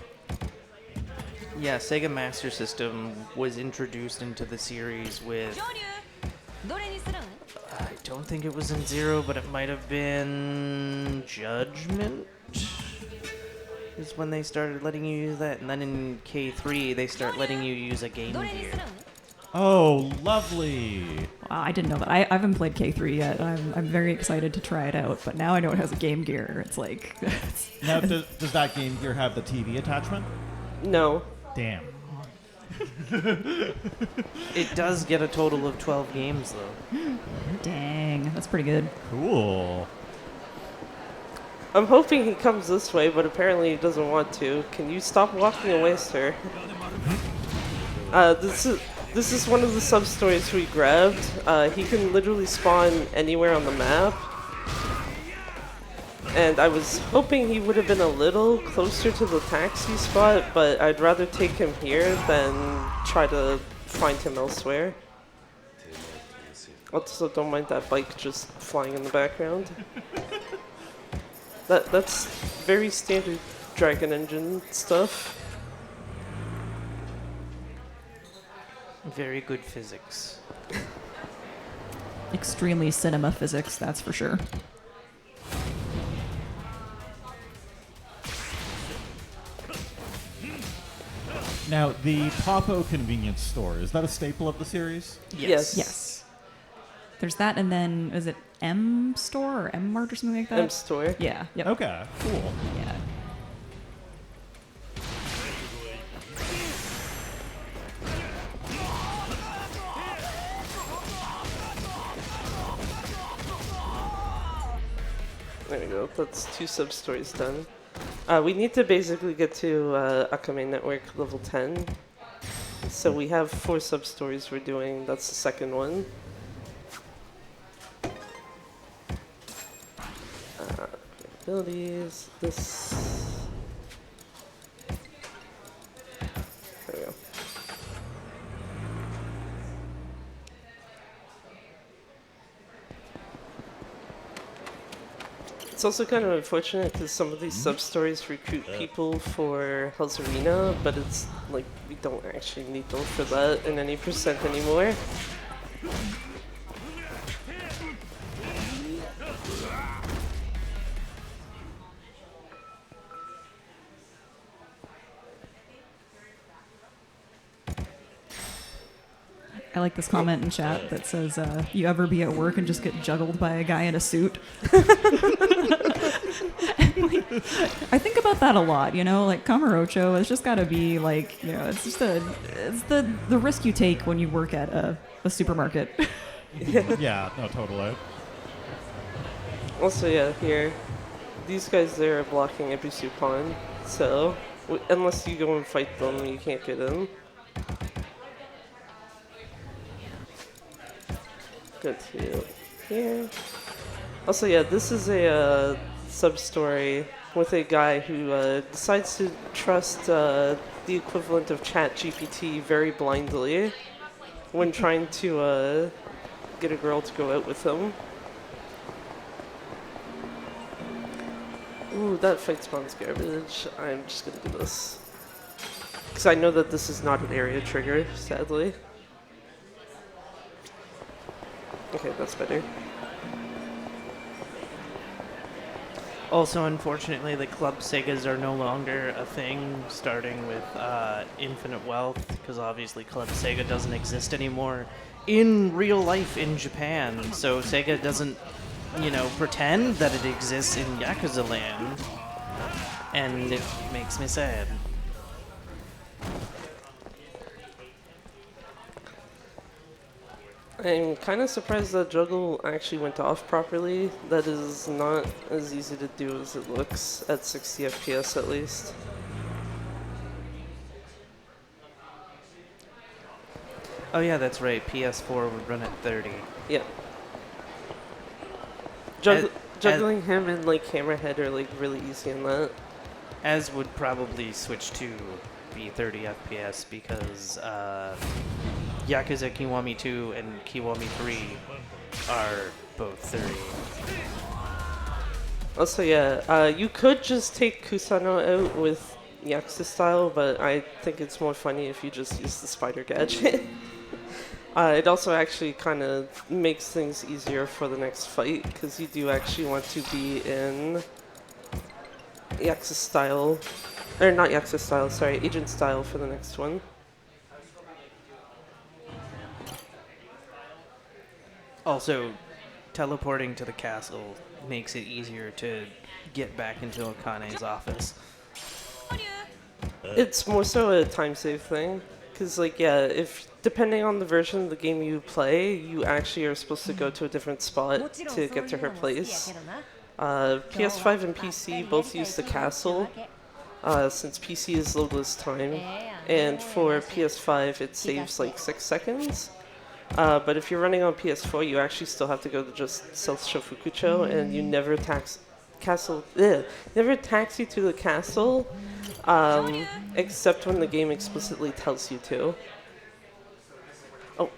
S4: Yeah, Sega Master System was introduced into the series with. I don't think it was in Zero, but it might have been Judgment. Is when they started letting you use that, and then in K3 they start letting you use a Game Gear.
S1: Oh, lovely.
S2: Wow, I didn't know that. I haven't played K3 yet. I'm very excited to try it out, but now I know it has a Game Gear. It's like.
S1: Now, does that Game Gear have the TV attachment?
S3: No.
S1: Damn.
S4: It does get a total of 12 games, though.
S2: Dang, that's pretty good.
S1: Cool.
S3: I'm hoping he comes this way, but apparently he doesn't want to. Can you stop walking away, sir? This is one of the sub-stories we grabbed. He can literally spawn anywhere on the map. And I was hoping he would have been a little closer to the taxi spot, but I'd rather take him here than try to find him elsewhere. Also, don't mind that bike just flying in the background. That's very standard Dragon Engine stuff.
S4: Very good physics.
S2: Extremely cinema physics, that's for sure.
S1: Now, the Popo convenience store, is that a staple of the series?
S3: Yes.
S2: Yes. There's that, and then is it M Store or M Mart or something like that?
S3: M Store.
S2: Yeah. Yep.
S1: Okay, cool.
S2: Yeah.
S3: There we go. That's 2 sub-stories done. We need to basically get to Akame Network level 10. So we have 4 sub-stories we're doing. That's the second one. Abilities. This. There we go. It's also kind of unfortunate because some of these sub-stories recruit people for Hell's Arena, but it's like we don't actually need them for that in any percent anymore.
S2: I like this comment in chat that says, you ever be at work and just get juggled by a guy in a suit? I think about that a lot, you know, like Kamurocho, it's just gotta be like, you know, it's just it's the risk you take when you work at a supermarket.
S1: Yeah, no, totally.
S3: Also, yeah, here, these guys there are blocking Ebisu Pond, so unless you go and fight them, you can't get in. Go to here. Also, yeah, this is a sub-story with a guy who decides to trust the equivalent of ChatGPT very blindly when trying to get a girl to go out with him. Ooh, that fight spawn's garbage. I'm just gonna do this. Because I know that this is not an area trigger, sadly. Okay, that's better.
S4: Also, unfortunately, the Club Segas are no longer a thing, starting with Infinite Wealth, because obviously Club Sega doesn't exist anymore in real life in Japan. So Sega doesn't, you know, pretend that it exists in Yakuza land, and it makes me sad.
S3: I'm kind of surprised that juggle actually went off properly. That is not as easy to do as it looks at 60 FPS at least.
S4: Oh yeah, that's right. PS4 would run at 30.
S3: Yeah. Juggling him and like Hammerhead are like really easy in that.
S4: As would probably Switch 2 be 30 FPS because Yakuza Kiwami 2 and Kiwami 3 are both 30.
S3: Also, yeah, you could just take Kusano out with Yakuza style, but I think it's more funny if you just use the spider gadget. It also actually kind of makes things easier for the next fight, because you do actually want to be in Yakuza style, or not Yakuza style, sorry, Agent style for the next one.
S4: Also, teleporting to the castle makes it easier to get back into Okane's office.
S3: It's more so a time save thing, because like yeah, if depending on the version of the game you play, you actually are supposed to go to a different spot to get to her place. PS5 and PC both use the castle, since PC is loadless time, and for PS5 it saves like 6 seconds. But if you're running on PS4, you actually still have to go to just South Shofukucho, and you never never taxi to the castle, except when the game explicitly tells you to. Oh.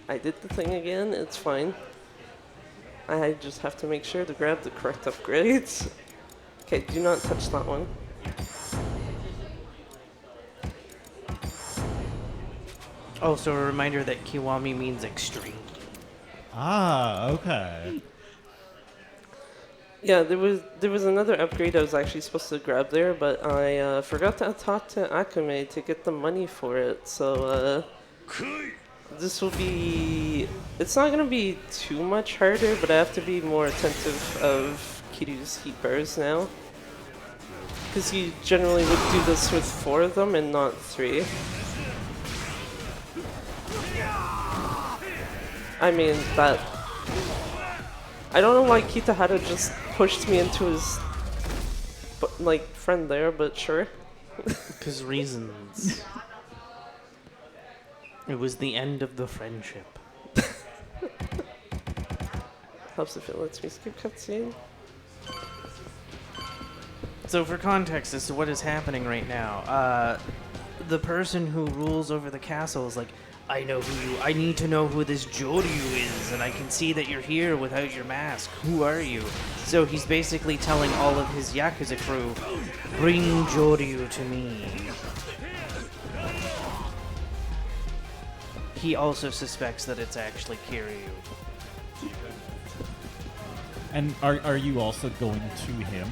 S3: I did the thing again, it's fine. I just have to make sure to grab the correct upgrades. Okay, do not touch that one.
S4: Also, a reminder that Kiwami means extreme.
S1: Ah, okay.
S3: Yeah, there was another upgrade I was actually supposed to grab there, but I forgot to talk to Akame to get the money for it. So this will be. It's not gonna be too much harder, but I have to be more attentive of Kiryu's heat bars now, because you generally would do this with 4 of them and not 3. I mean that. I don't know why Kitahara just pushed me into his, like, friend there, but sure.
S4: Because reasons. It was the end of the friendship.
S3: Helps if it lets me skip cutscene.
S4: So for context as to what is happening right now, the person who rules over the castle is like, I need to know who this Joryu is, and I can see that you're here without your mask. Who are you? So he's basically telling all of his Yakuza crew, bring Joryu to me. He also suspects that it's actually Kiryu.
S1: And are you also going to him?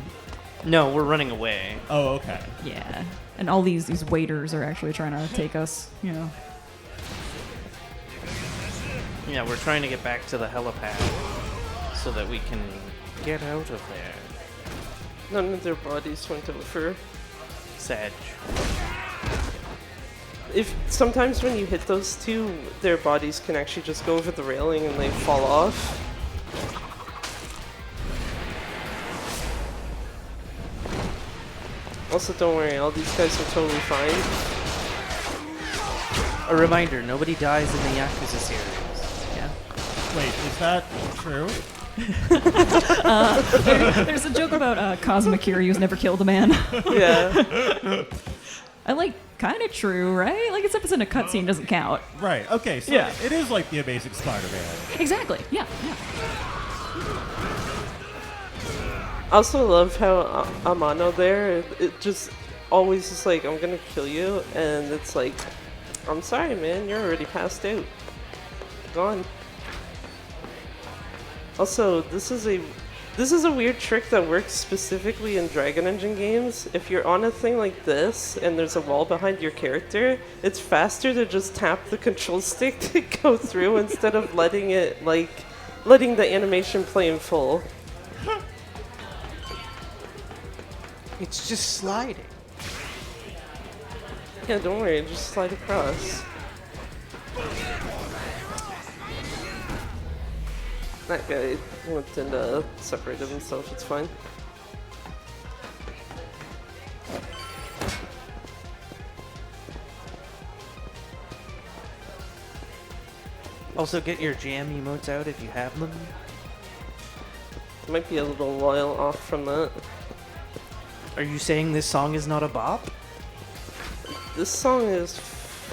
S4: No, we're running away.
S1: Oh, okay.
S2: Yeah. And all these waiters are actually trying to take us, you know.
S4: Yeah, we're trying to get back to the helipad so that we can get out of there.
S3: None of their bodies went over.
S4: Sedge.
S3: If sometimes when you hit those two, their bodies can actually just go over the railing and they fall off. Also, don't worry, all these guys are totally fine.
S4: A reminder, nobody dies in the Yakuza series.
S2: Yeah.
S1: Wait, is that true?
S2: There's a joke about Cosmic Kiryu's never killed a man.
S3: Yeah.
S2: I like, kind of true, right? Like, except it's in a cutscene, doesn't count.
S1: Right, okay, so
S2: Yeah.
S1: it is like the Basic Spider-Man.
S2: Exactly, yeah.
S3: I also love how Amano there, it just always is like, I'm gonna kill you, and it's like, I'm sorry man, you're already passed out. Gone. Also, this is a weird trick that works specifically in Dragon Engine games. If you're on a thing like this, and there's a wall behind your character, it's faster to just tap the control stick to go through instead of letting the animation play in full.
S4: It's just sliding.
S3: Yeah, don't worry, just slide across. That guy went and separated himself, it's fine.
S4: Also, get your jam emotes out if you have them.
S3: Might be a little while off from that.
S4: Are you saying this song is not a bop?
S3: This song is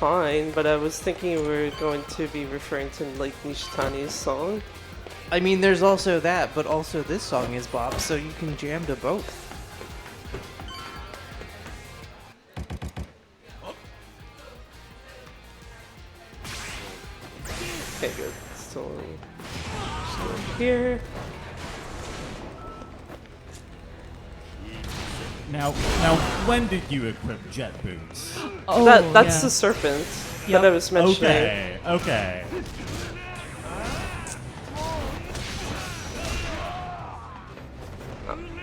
S3: fine, but I was thinking we were going to be referring to like Nishitani's song.
S4: I mean, there's also that, but also this song is bop, so you can jam to both.
S3: Okay, good. Still here.
S1: Now, when did you equip jet boots?
S2: Oh,
S3: That's
S2: yeah.
S3: the serpent
S2: Yep.
S3: that I was mentioning.
S1: Okay.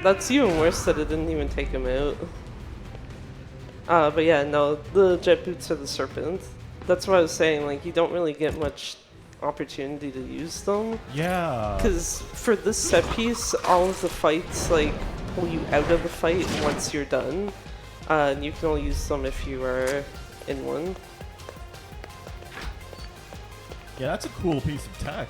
S3: That's even worse that it didn't even take him out. But yeah, no, the jet boots are the serpent. That's what I was saying, like, you don't really get much opportunity to use them.
S1: Yeah.
S3: Because for this set piece, all of the fights, like, pull you out of the fight once you're done. And you can only use them if you are in one.
S1: Yeah, that's a cool piece of tech.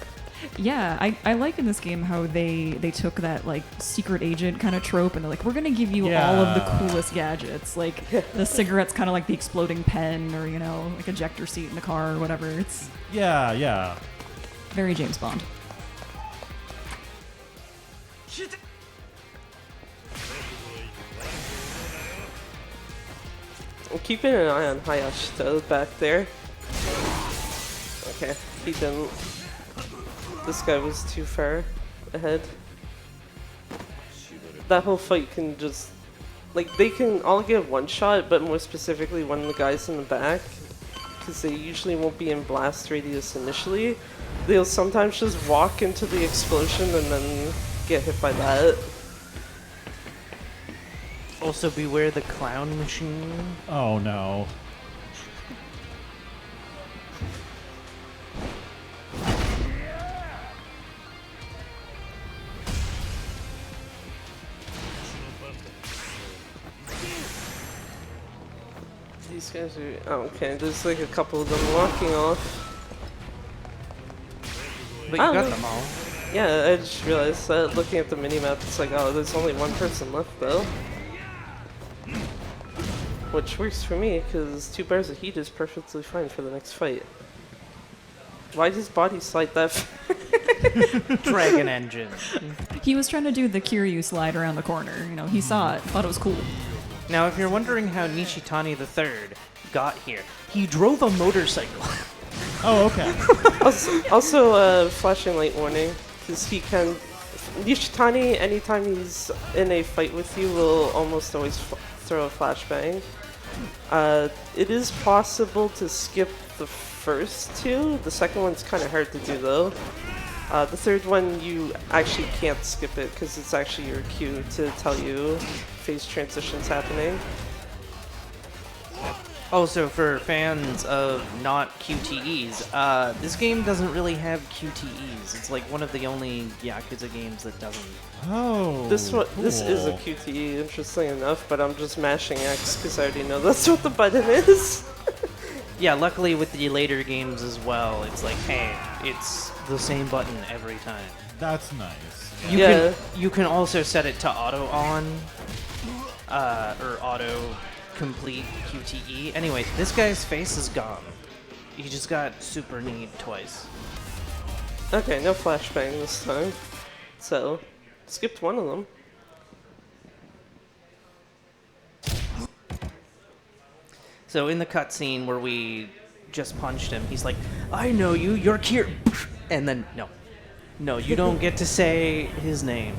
S2: Yeah, I like in this game how they took that like secret agent kind of trope and they're like, we're gonna give you all of the
S1: Yeah.
S2: coolest gadgets. Like the cigarette's kind of like the exploding pen, or like ejector seat in the car or whatever. It's
S1: Yeah.
S2: very James Bond.
S3: I'm keeping an eye on Hayashita back there. Okay, he didn't. This guy was too far ahead. That whole fight can just... Like, they can all get one shot, but more specifically one of the guys in the back, because they usually won't be in blast radius initially. They'll sometimes just walk into the explosion and then get hit by that.
S4: Also, beware the clown machine.
S1: Oh no.
S3: These guys are... Oh, okay, there's like a couple of them walking off.
S4: But you
S3: Oh,
S4: got
S3: no.
S4: them all.
S3: Yeah, I just realized that looking at the minimap, it's like, oh, there's only one person left though. Which works for me, because 2 bars of heat is perfectly fine for the next fight. Why does body slide that far?
S4: Dragon engine.
S2: He was trying to do the Kiryu slide around the corner. He saw it, thought it was cool.
S4: Now, if you're wondering how Nishitani III got here, he drove a motorcycle.
S1: Oh, okay.
S3: Also, flashing light warning, because he can... Nishitani, anytime he's in a fight with you, will almost always throw a flashbang. It is possible to skip the first 2. The second one's kind of hard to do, though. The third one, you actually can't skip it, because it's actually your cue to tell you phase transitions happening.
S4: Also, for fans of not QTEs, this game doesn't really have QTEs. It's like one of the only Yakuza games that doesn't.
S1: Oh.
S3: This is a
S1: cool.
S3: QTE, interesting enough, but I'm just mashing X because I already know that's what the button is.
S4: Yeah, luckily with the later games as well, it's like, hey, it's the same button every time.
S1: That's nice.
S4: You can also set it to auto on, or auto complete QTE. Anyway, this guy's face is gone. He just got super kneed twice.
S3: Okay, no flashbang this time. So, skipped one of them.
S4: So in the cutscene where we just punched him, he's like, I know you, you're Kier. And then, no, you don't get to say his name.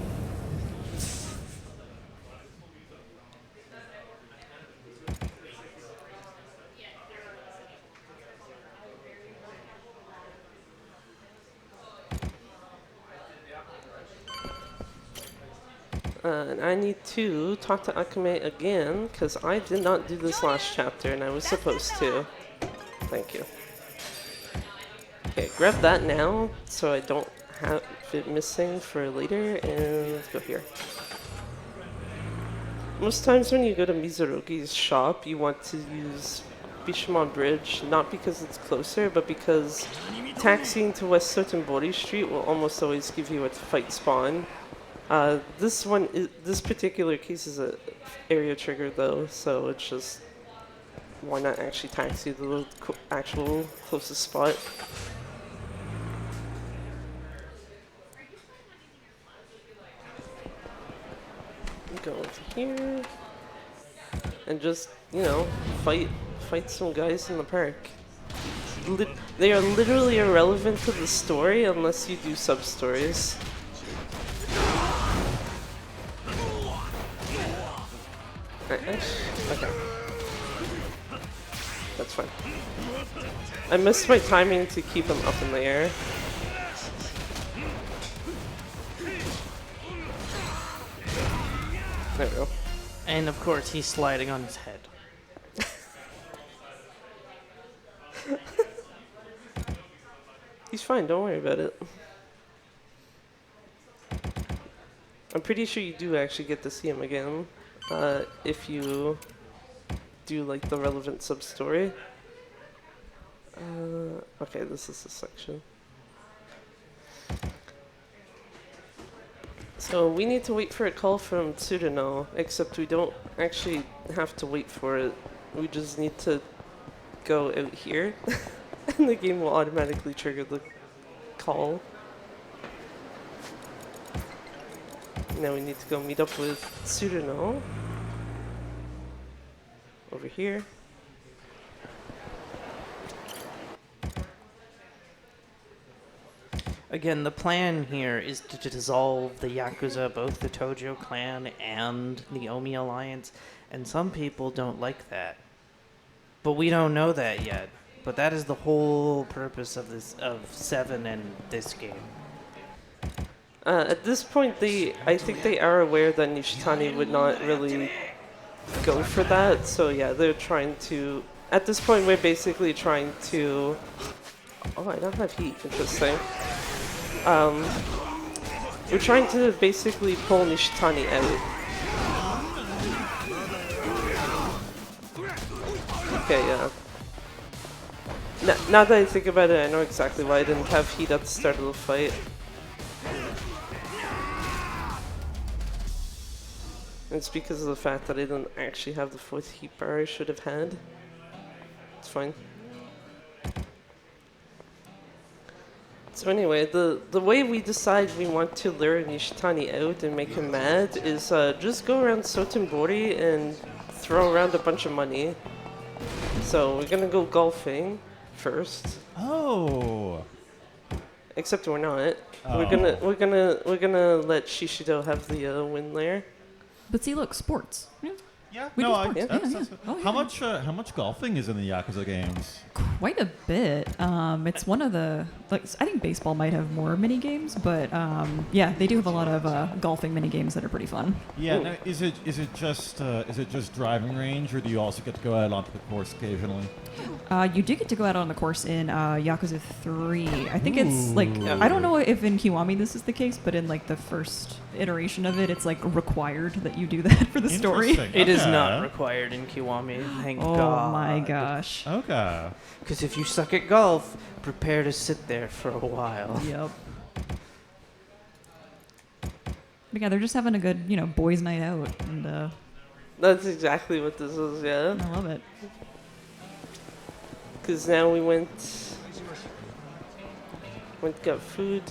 S3: And I need to talk to Akame again, because I did not do this last chapter, and I was supposed to. Thank you. Okay, grab that now, so I don't have it missing for later, and go here. Most times when you go to Mizurugi's shop, you want to use Bishamon Bridge, not because it's closer, but because taxiing to West Sotenbori Street will almost always give you a fight spawn. This particular case is a area trigger though, so it's just why not actually taxi to the actual closest spot? Go over here and just, you know, fight some guys in the park. They are literally irrelevant to the story unless you do sub-stories. Okay. That's fine. I missed my timing to keep him up in the air. There we go.
S4: And of course, he's sliding on his head.
S3: He's fine, don't worry about it. I'm pretty sure you do actually get to see him again if you do like the relevant sub-story. Okay, this is the section. So we need to wait for a call from Tsuruno, except we don't actually have to wait for it. We just need to go out here, and the game will automatically trigger the call. Now we need to go meet up with Tsuruno over here.
S4: Again, the plan here is to dissolve the Yakuza, both the Tojo clan and the Omi Alliance, and some people don't like that. But we don't know that yet. But that is the whole purpose of this, of 7 and this game.
S3: At this point, I think they are aware that Nishitani would not really go for that. So yeah, they're trying to. At this point, we're basically trying to. Oh, I don't have heat. Interesting. We're trying to basically pull Nishitani out. Okay, yeah. Now that I think about it, I know exactly why I didn't have heat at the start of the fight. It's because of the fact that I didn't actually have the 4th heat bar I should have had. It's fine. So anyway, the way we decide we want to lure Nishitani out and make him mad is just go around Sotenbori and throw around a bunch of money. So we're gonna go golfing first.
S1: Oh.
S3: Except we're not.
S1: Oh.
S3: We're gonna let Shishido have the win there.
S2: But see, look, sports. Yeah.
S1: Yeah.
S2: We
S1: No,
S2: do
S1: I,
S2: sports.
S1: that's-
S2: Yeah. Oh, yeah.
S1: How much golfing is in the Yakuza games?
S2: Quite a bit. It's one of the like I think baseball might have more mini games, but yeah, they do have a lot of golfing mini games that are pretty fun.
S1: Yeah. No, is it just driving range, or do you also get to go out onto the course occasionally?
S2: You do get to go out on the course in Yakuza 3. I think it's like
S1: Ooh.
S2: I don't know if in Kiwami this is the case, but in like the first iteration of it, it's like required that you do that for the story.
S1: Interesting.
S4: It is
S1: Okay.
S4: not required in Kiwami, thank
S2: Oh
S4: God.
S2: my gosh.
S1: Okay.
S4: Because if you suck at golf, prepare to sit there for a while.
S2: Yep. But yeah, they're just having a good, boys' night out, and
S3: That's exactly what this is, yeah.
S2: I love it.
S3: Because now we went got food.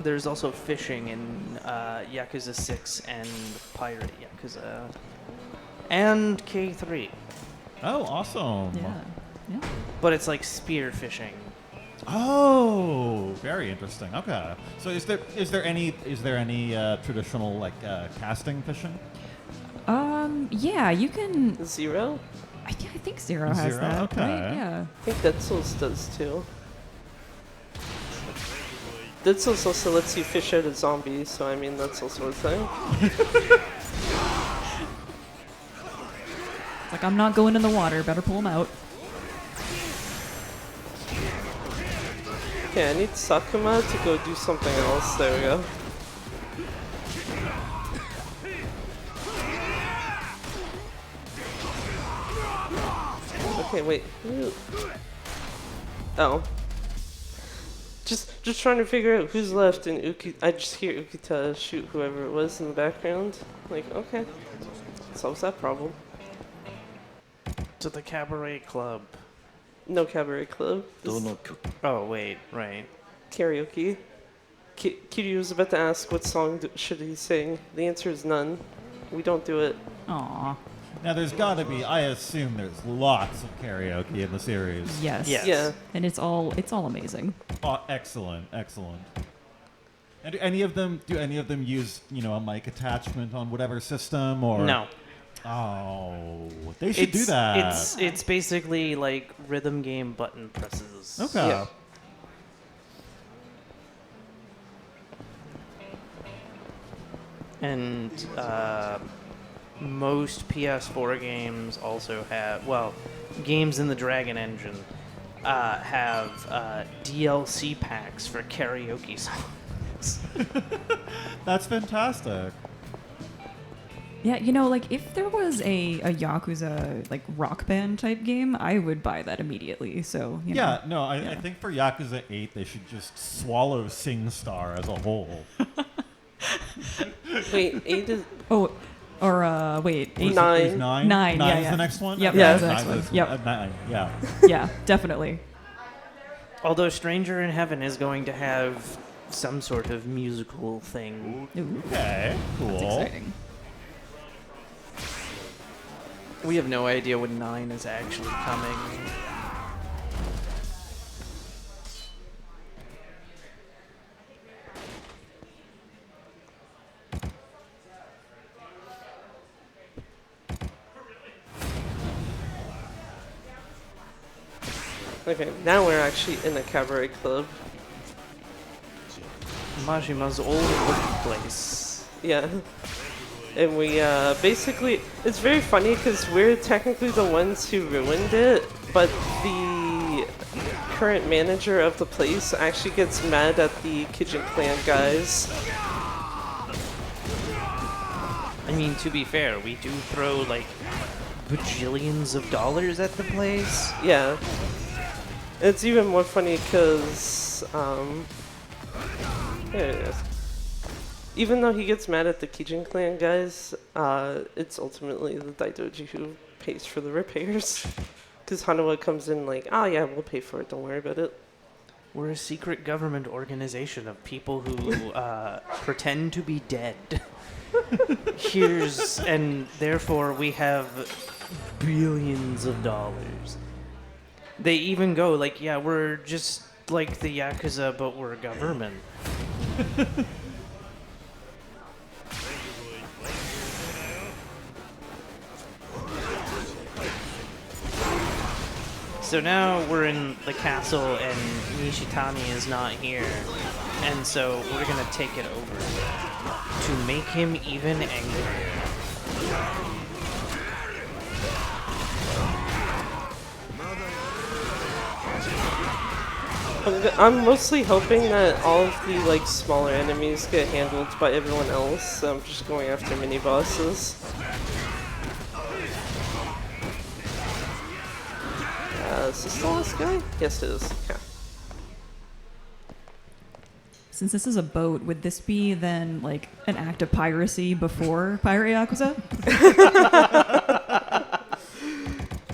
S4: There's also fishing in Yakuza 6 and Pirate Yakuza. And K3.
S1: Oh, awesome.
S2: Yeah. Yeah.
S4: But it's like spear fishing.
S1: Oh, very interesting. Okay. So is there any traditional like casting fishing?
S2: Yeah, you can.
S3: 0?
S2: I think Zero has
S1: Zero,
S2: that.
S1: okay.
S2: Right? Yeah.
S3: I think Dead Souls does too. Dead Souls also lets you fish out a zombie, so I mean that's also a thing.
S2: It's like I'm not going in the water. Better pull them out.
S3: Okay, I need Sakuma to go do something else. There we go. Okay, wait. Oh. Just trying to figure out who's left, and I just hear Ukita shoot whoever it was in the background. Like, okay. Solves that problem.
S4: To the cabaret club.
S3: No cabaret club.
S4: Oh, wait, right.
S3: Karaoke. Kiryu was about to ask what song should he sing. The answer is none. We don't do it.
S2: Aw.
S1: Now, there's got to be, I assume there's lots of karaoke in the series.
S2: Yes.
S4: Yes.
S3: Yeah.
S2: And it's all amazing.
S1: Oh, excellent, excellent. And do any of them use, a mic attachment on whatever system or?
S4: No.
S1: Oh, they should do that.
S4: It's basically like rhythm game button presses.
S1: Okay.
S3: Yeah.
S4: And most PS4 games also have, games in the Dragon Engine have DLC packs for karaoke songs.
S1: That's fantastic.
S2: Yeah, if there was a Yakuza rock band type game, I would buy that immediately. So
S1: I think for Yakuza 8 they should just swallow SingStar as a whole.
S3: Wait, 8 is...
S2: Oh, or wait,
S1: Was
S3: 9.
S1: it 9?
S2: 9,
S1: 9
S2: yeah,
S1: is
S2: yeah.
S1: the next one?
S2: Yep,
S1: Okay,
S3: nine's
S2: the
S1: 9
S2: next one.
S1: is-
S2: Yep.
S1: 9, yeah.
S2: yeah, definitely.
S4: Although Stranger in Heaven is going to have some sort of musical thing.
S2: Ooh,
S1: Okay, cool.
S2: that's exciting.
S4: We have no idea when 9 is actually coming.
S3: Okay, now we're actually in a cabaret club.
S4: Majima's old workplace.
S3: Yeah. And we basically, it's very funny because we're technically the ones who ruined it, but the current manager of the place actually gets mad at the Kitchen Clan guys.
S4: I mean, to be fair, we do throw like bajillions of dollars at the place.
S3: Yeah. It's even more funny because, there it is. Even though he gets mad at the Kijin clan guys, it's ultimately the Daidoji who pays for the repairs. Because Hanawa comes in like, oh yeah, we'll pay for it, don't worry about it.
S4: We're a secret government organization of people who pretend to be dead. And therefore we have billions of dollars. They even go like, yeah, we're just like the Yakuza, but we're government. So now we're in the castle and Nishitani is not here. And so we're gonna take it over to make him even angrier.
S3: I'm mostly hoping that all of the like smaller enemies get handled by everyone else. So I'm just going after mini bosses. Is this the last guy? Yes, it is. Yeah.
S2: Since this is a boat, would this be then like an act of piracy before Pirate Yakuza?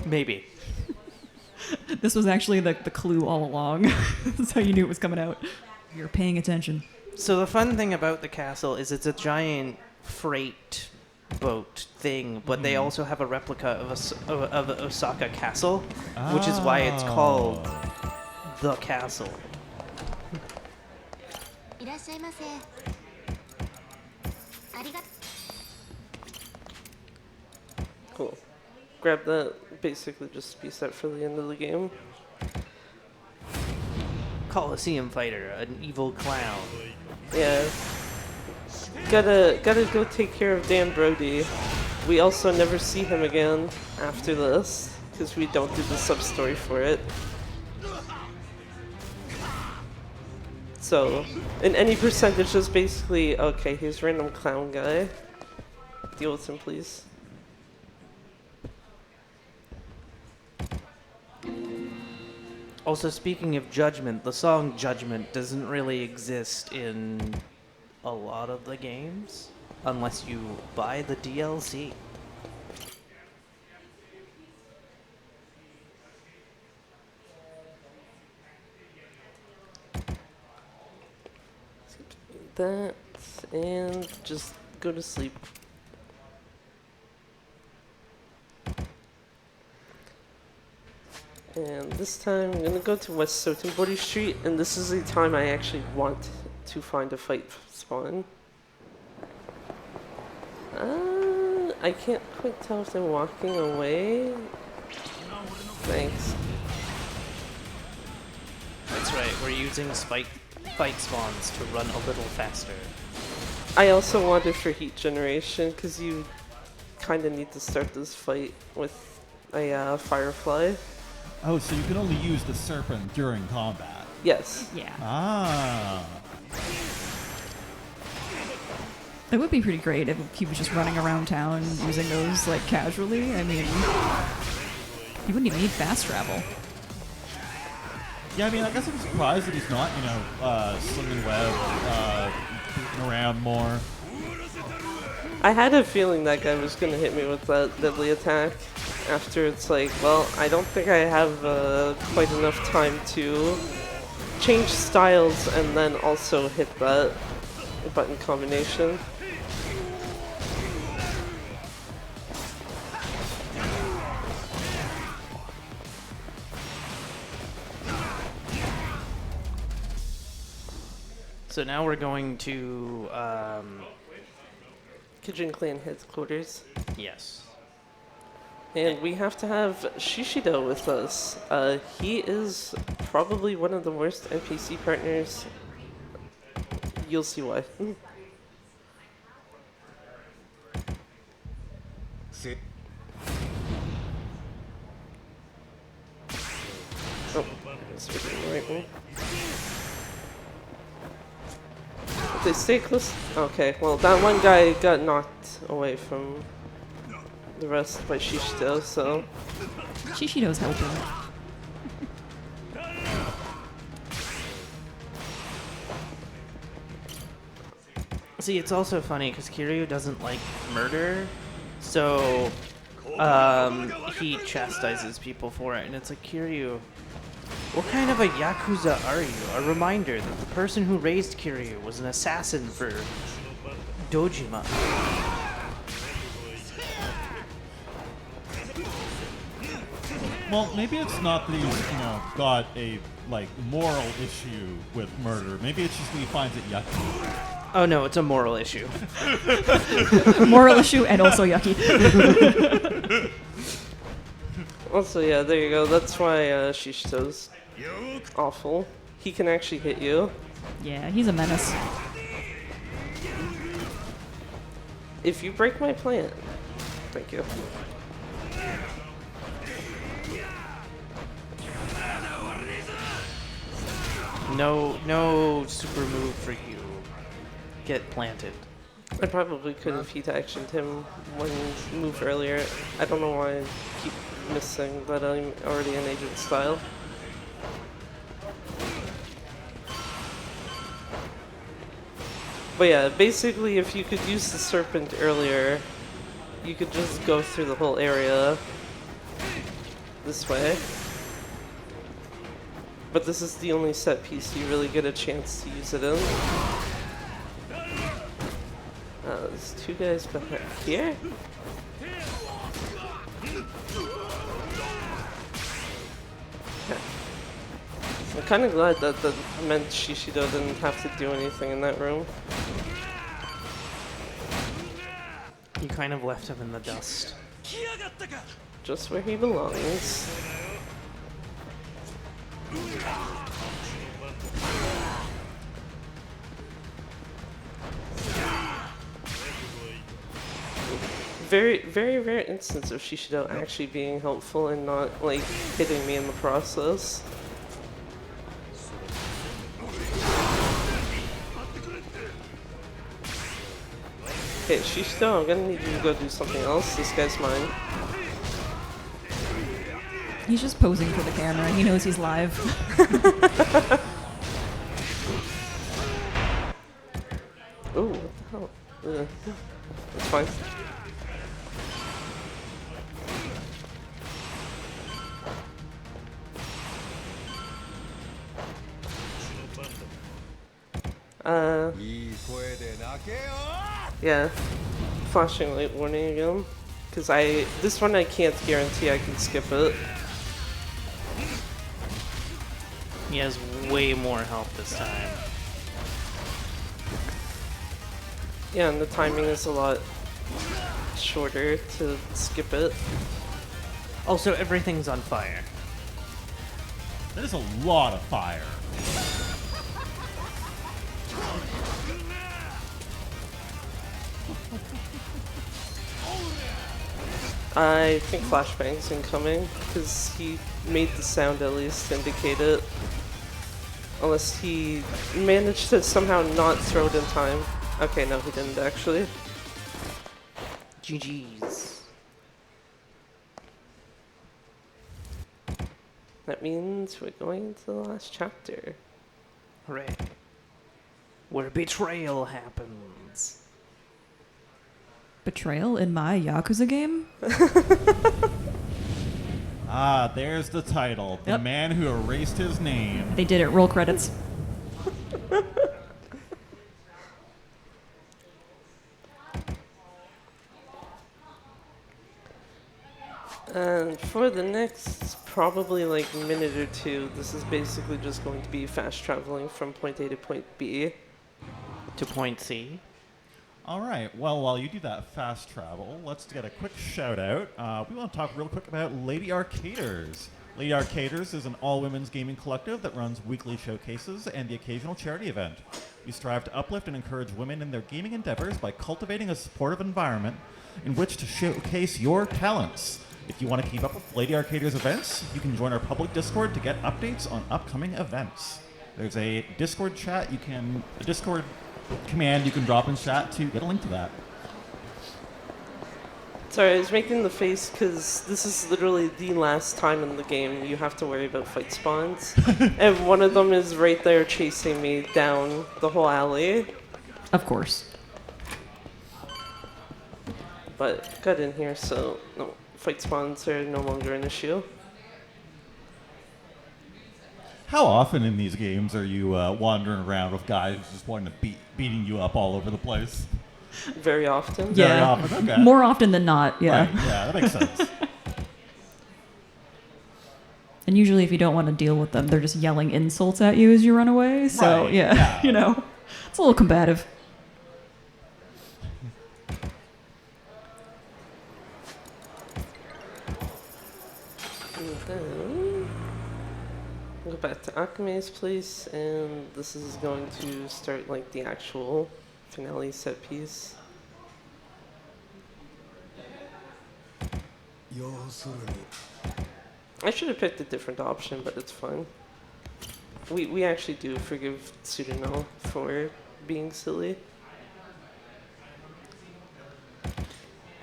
S4: Maybe.
S2: This was actually the clue all along. That's how you knew it was coming out. You're paying attention.
S4: So the fun thing about the castle is it's a giant freight boat thing, but they also have a replica of Osaka Castle, which is why it's called the castle.
S3: Cool. Grab that. Basically just be set for the end of the game.
S4: Coliseum fighter, an evil clown.
S3: Yeah. Gotta go take care of Dan Brody. We also never see him again after this, because we don't do the sub-story for it. So, in any percentage is basically, okay, here's random clown guy. Deal with him, please.
S4: Also, speaking of Judgment, the song Judgment doesn't really exist in a lot of the games unless you buy the DLC.
S3: that and just go to sleep. And this time I'm gonna go to West Sotenbody Street, and this is the time I actually want to find a fight spawn. I can't quite tell if they're walking away. Thanks.
S4: That's right, we're using fight spawns to run a little faster.
S3: I also wanted for heat generation, because you kind of need to start this fight with a firefly.
S1: Oh, so you can only use the serpent during combat.
S3: Yes.
S2: Yeah.
S1: Ah.
S2: It would be pretty great if he was just running around town using those, like, casually. I mean, you wouldn't even need fast travel.
S1: Yeah, I mean, I guess I'm surprised that he's not, slinging web, beating around more.
S3: I had a feeling that guy was going to hit me with that deadly attack. After it's like, well, I don't think I have quite enough time to change styles and then also hit that button combination.
S4: So now we're going to,
S3: Kijin Clan headquarters.
S4: yes.
S3: And we have to have Shishido with us. He is probably one of the worst NPC partners. You'll see why. Oh, that's the right one. They stay close. Okay, well, that one guy got knocked away from the rest by Shishido, so.
S2: Shishido's helping.
S4: See, it's also funny because Kiryu doesn't like murder, so he chastises people for it, and it's like, Kiryu, what kind of a Yakuza are you? A reminder that the person who raised Kiryu was an assassin for Dojima.
S1: Well, maybe it's not that he's, got a, moral issue with murder. Maybe it's just that he finds it yucky.
S4: Oh no, it's a moral issue.
S2: Moral issue and also yucky.
S3: Also, yeah, there you go. That's why Shishido's awful. He can actually hit you.
S2: Yeah, he's a menace.
S3: If you break my plan. Thank you.
S4: No super move for you. Get planted.
S3: I probably could have heat actioned him when he moved earlier. I don't know why I keep missing that I'm already in agent style. But yeah, basically if you could use the serpent earlier, you could just go through the whole area this way. But this is the only set piece you really get a chance to use it in. There's two guys behind here. I'm kind of glad that meant Shishido didn't have to do anything in that room.
S4: You kind of left him in the dust.
S3: Just where he belongs. Very, very rare instance of Shishido actually being helpful and not, hitting me in the process. Okay, Shishido, I'm gonna need you to go do something else. This guy's mine.
S2: He's just posing for the camera. He knows he's live.
S3: Ooh, what the hell? That's fine. Yeah. Flashing light warning again. Because this one I can't guarantee I can skip it.
S4: He has way more health this time.
S3: Yeah, and the timing is a lot shorter to skip it.
S4: Also, everything's on fire.
S1: That is a lot of fire.
S3: I think Flashbang's incoming, because he made the sound at least indicate it. Unless he managed to somehow not throw it in time. Okay, no, he didn't actually.
S4: GG's.
S3: That means we're going into the last chapter.
S4: Hooray. Where betrayal happens.
S2: Betrayal in my Yakuza game?
S1: Ah, there's the title. The
S2: Yep.
S1: man who erased his name.
S2: They did it. Roll credits.
S3: And for the next probably like minute or two, this is basically just going to be fast traveling from point A to point B.
S4: To point C.
S1: All right. Well, while you do that fast travel, let's get a quick shout out. We want to talk real quick about Lady Arcaders. Lady Arcaders is an all-women's gaming collective that runs weekly showcases and the occasional charity event. We strive to uplift and encourage women in their gaming endeavors by cultivating a supportive environment in which to showcase your talents. If you want to keep up with Lady Arcaders events, you can join our public Discord to get updates on upcoming events. There's a Discord chat a Discord command you can drop in chat to get a link to that.
S3: Sorry, I was making the face because this is literally the last time in the game you have to worry about fight spawns. And one of them is right there chasing me down the whole alley.
S2: Of course.
S3: But got in here, so no, fight spawns are no longer an issue.
S1: How often in these games are you wandering around with guys just wanting to beating you up all over the place?
S3: Very often.
S2: Yeah.
S1: Very often, okay.
S2: More often than not, yeah.
S1: Right, yeah, that makes sense.
S2: And usually if you don't want to deal with them, they're just yelling insults at you as you run away. So,
S1: Right,
S2: yeah,
S1: yeah.
S2: you know, it's a little combative.
S3: And then go back to Akame's place, and this is going to start like the actual finale set piece. I should have picked a different option, but it's fine. We actually do forgive Tsuruno for being silly.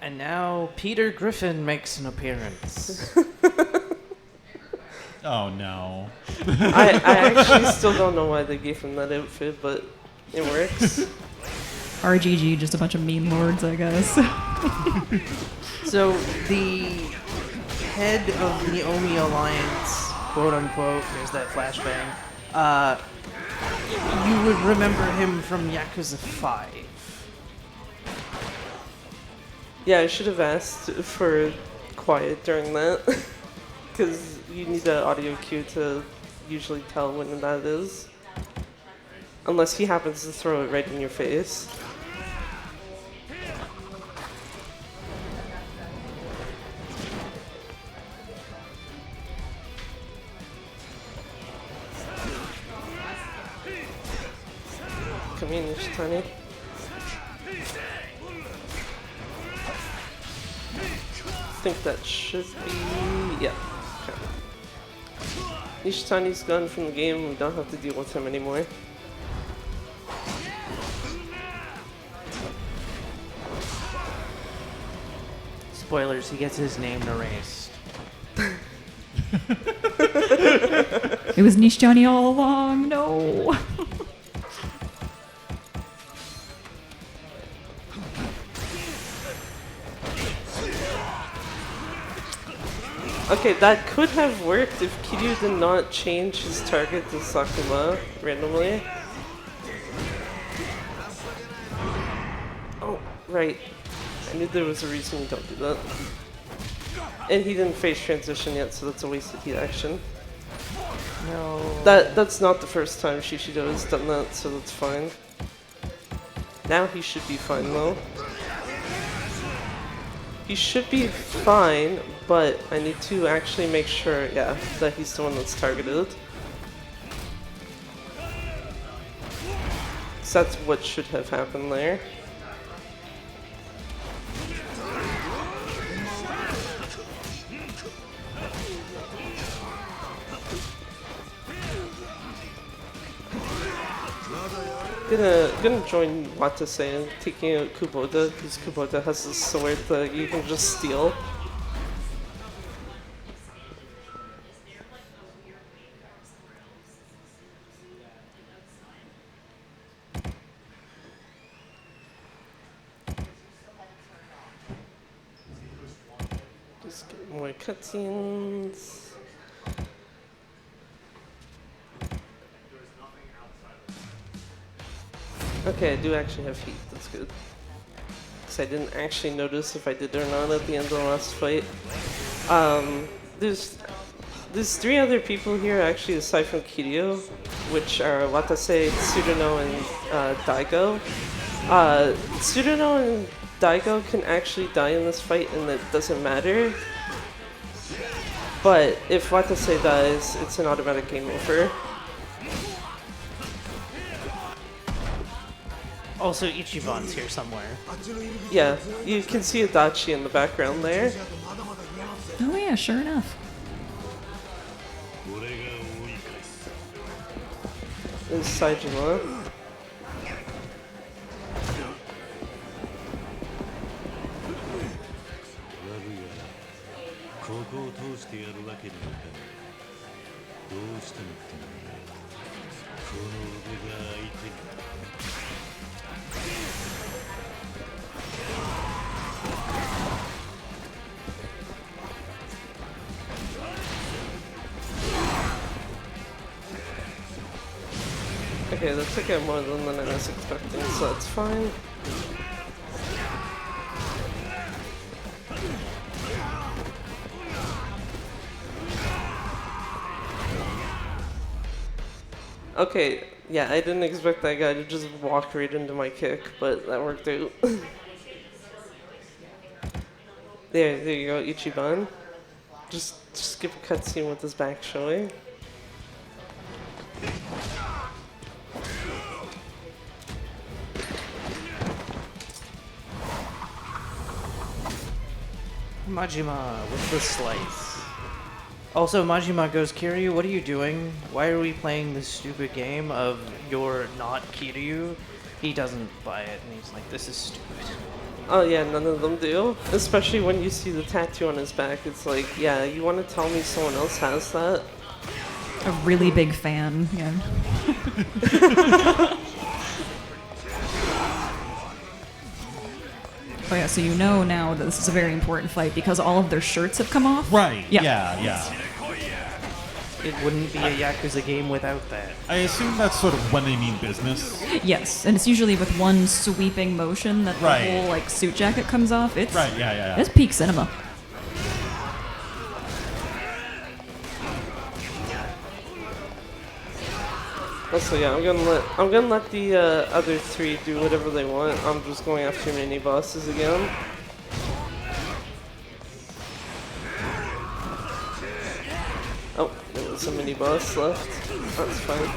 S4: And now Peter Griffin makes an appearance.
S1: Oh no.
S3: I actually still don't know why they gave him that outfit, but it works.
S2: RGG, just a bunch of meme lords, I guess.
S4: So the head of the Omi Alliance, quote unquote, there's that flashbang. You would remember him from Yakuza 5.
S3: Yeah, I should have asked for quiet during that, because you need an audio cue to usually tell when that is. Unless he happens to throw it right in your face. Come in, Nishitani. I think that should be... yeah. Okay. Nishitani's gone from the game. We don't have to deal with him anymore.
S4: Spoilers, he gets his name erased.
S2: It was Niche Johnny all along. No.
S3: Okay, that could have worked if Kiryu did not change his target to Sakuma randomly. Right. I knew there was a reason you don't do that. And he didn't face transition yet, so that's a wasted heat action.
S4: No.
S3: That's not the first time Shishido has done that, so that's fine. Now he should be fine though. He should be fine, but I need to actually make sure, yeah, that he's the one that's targeted. So that's what should have happened there. Gonna join Watase and taking out Kubota, because Kubota has a sword that you can just steal. Just get more cutscenes. Okay, I do actually have heat, that's good. Because I didn't actually notice if I did or not at the end of the last fight. There's 3 other people here actually aside from Kiryu, which are Watase, Tsuruno, and Daigo. Tsuruno and Daigo can actually die in this fight and it doesn't matter. But if Watase dies, it's an automatic game over.
S4: Also, Ichiban's here somewhere.
S3: Yeah, you can see Adachi in the background there.
S2: Oh yeah, sure enough.
S3: There's Saijima. Okay, that took out more than I was expecting, so that's fine. Okay, yeah, I didn't expect that guy to just walk right into my kick, but that worked out. there you go, Ichiban. Just skip a cutscene with his back showing.
S4: Majima with the slice. Also, Majima goes, Kiryu, what are you doing? Why are we playing this stupid game of you're not Kiryu? He doesn't buy it, and he's like, this is stupid.
S3: Oh yeah, none of them do. Especially when you see the tattoo on his back, it's like, yeah, you want to tell me someone else has that?
S2: A really big fan, yeah. Oh yeah, so you know now that this is a very important fight because all of their shirts have come off.
S1: Right.
S2: Yeah.
S1: Yeah.
S4: It wouldn't be a Yakuza game without that.
S1: I assume that's sort of when they mean business.
S2: Yes, and it's usually with one sweeping motion that the
S1: Right.
S2: whole like suit jacket comes off. It's
S1: Right. Yeah.
S2: It's peak cinema.
S3: Also, yeah, I'm gonna let the other 3 do whatever they want. I'm just going after mini bosses again. Oh, there was a mini boss left. That's fine.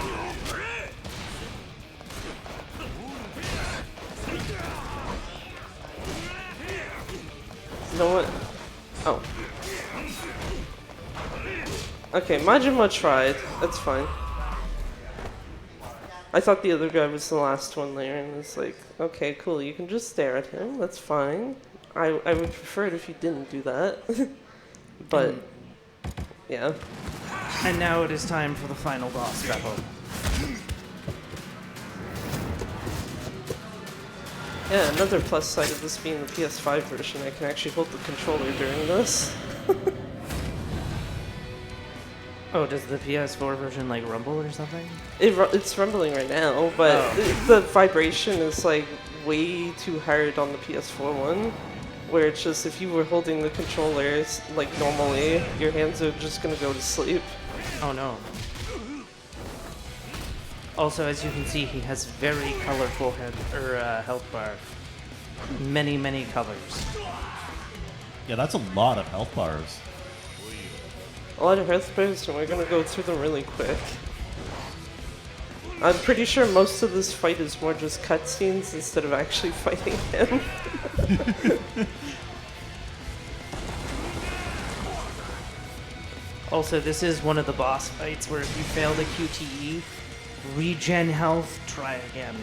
S3: You know what? Oh. Okay, Majima tried. That's fine. I thought the other guy was the last one there, and it's like, okay, cool, you can just stare at him, that's fine. I would prefer it if you didn't do that. But, yeah.
S4: And now it is time for the final boss battle.
S3: Yeah, another plus side of this being the PS5 version, I can actually hold the controller during this.
S4: Oh, does the PS4 version like rumble or something?
S3: It's rumbling right now, but the vibration is like way too hard on the PS4 one, where it's just if you were holding the controllers like normally, your hands are just gonna go to sleep.
S4: Oh no. Also, as you can see, he has very colorful health bar. Many, many colors.
S1: Yeah, that's a lot of health bars.
S3: A lot of health bars, and we're gonna go through them really quick. I'm pretty sure most of this fight is more just cutscenes instead of actually fighting him.
S4: Also, this is one of the boss fights where if you fail the QTE, regen health, try again.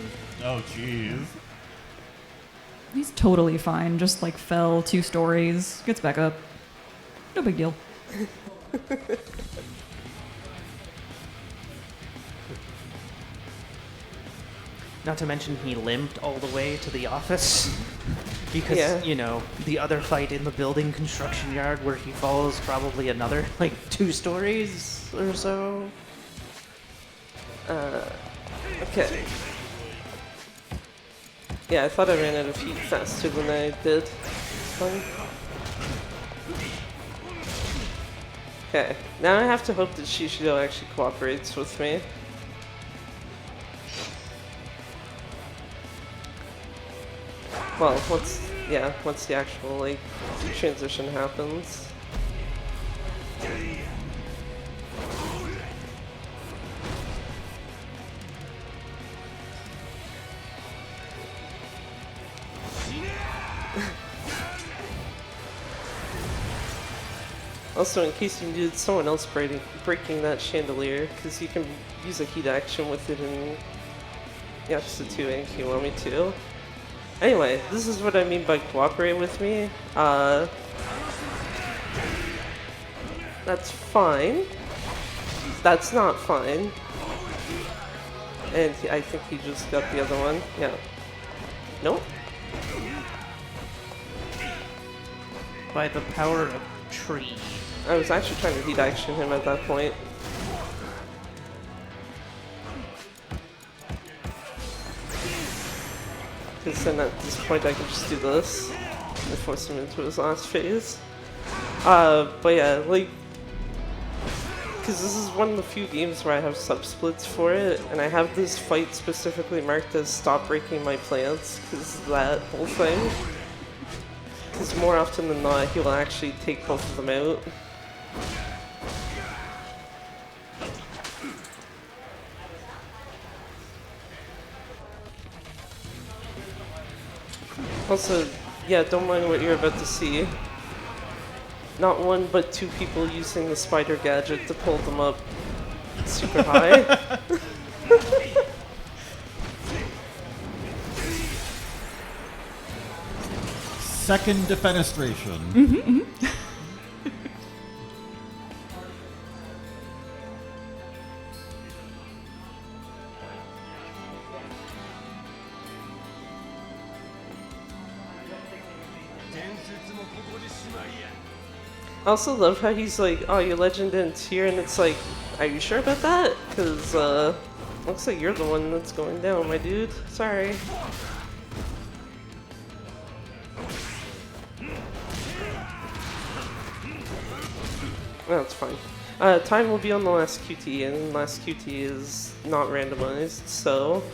S1: Oh, jeez.
S2: He's totally fine. Just like fell 2 stories, gets back up. No big deal.
S4: Not to mention he limped all the way to the office because,
S3: Yeah.
S4: you know, the other fight in the building construction yard where he falls probably another, like, 2 stories or so.
S3: Okay. Yeah, I thought I ran out of heat faster than I did. Fine. Okay, now I have to hope that Shishido actually cooperates with me. Well, once the actual, like, transition happens. Also, in case you needed someone else breaking that chandelier, because you can use a heat action with it in Yakuza 2 and Kiwami 2. Anyway, this is what I mean by cooperate with me. That's fine. That's not fine. And I think he just got the other one. Yeah. Nope.
S4: By the power of tree.
S3: I was actually trying to heat action him at that point. Because then at this point I can just do this and force him into his last phase. But yeah, like, because this is one of the few games where I have sub-splits for it, and I have this fight specifically marked as stop breaking my plants, because of that whole thing. Because more often than not, he will actually take both of them out. Also, yeah, don't mind what you're about to see. Not one, but 2 people using the spider gadget to pull them up super high.
S1: Second defenestration.
S3: I also love how he's like, oh, your legend ends here, and it's like, are you sure about that? Because, looks like you're the one that's going down, my dude. Sorry. No, it's fine. Time will be on the last QT, and last QT is not randomized, so...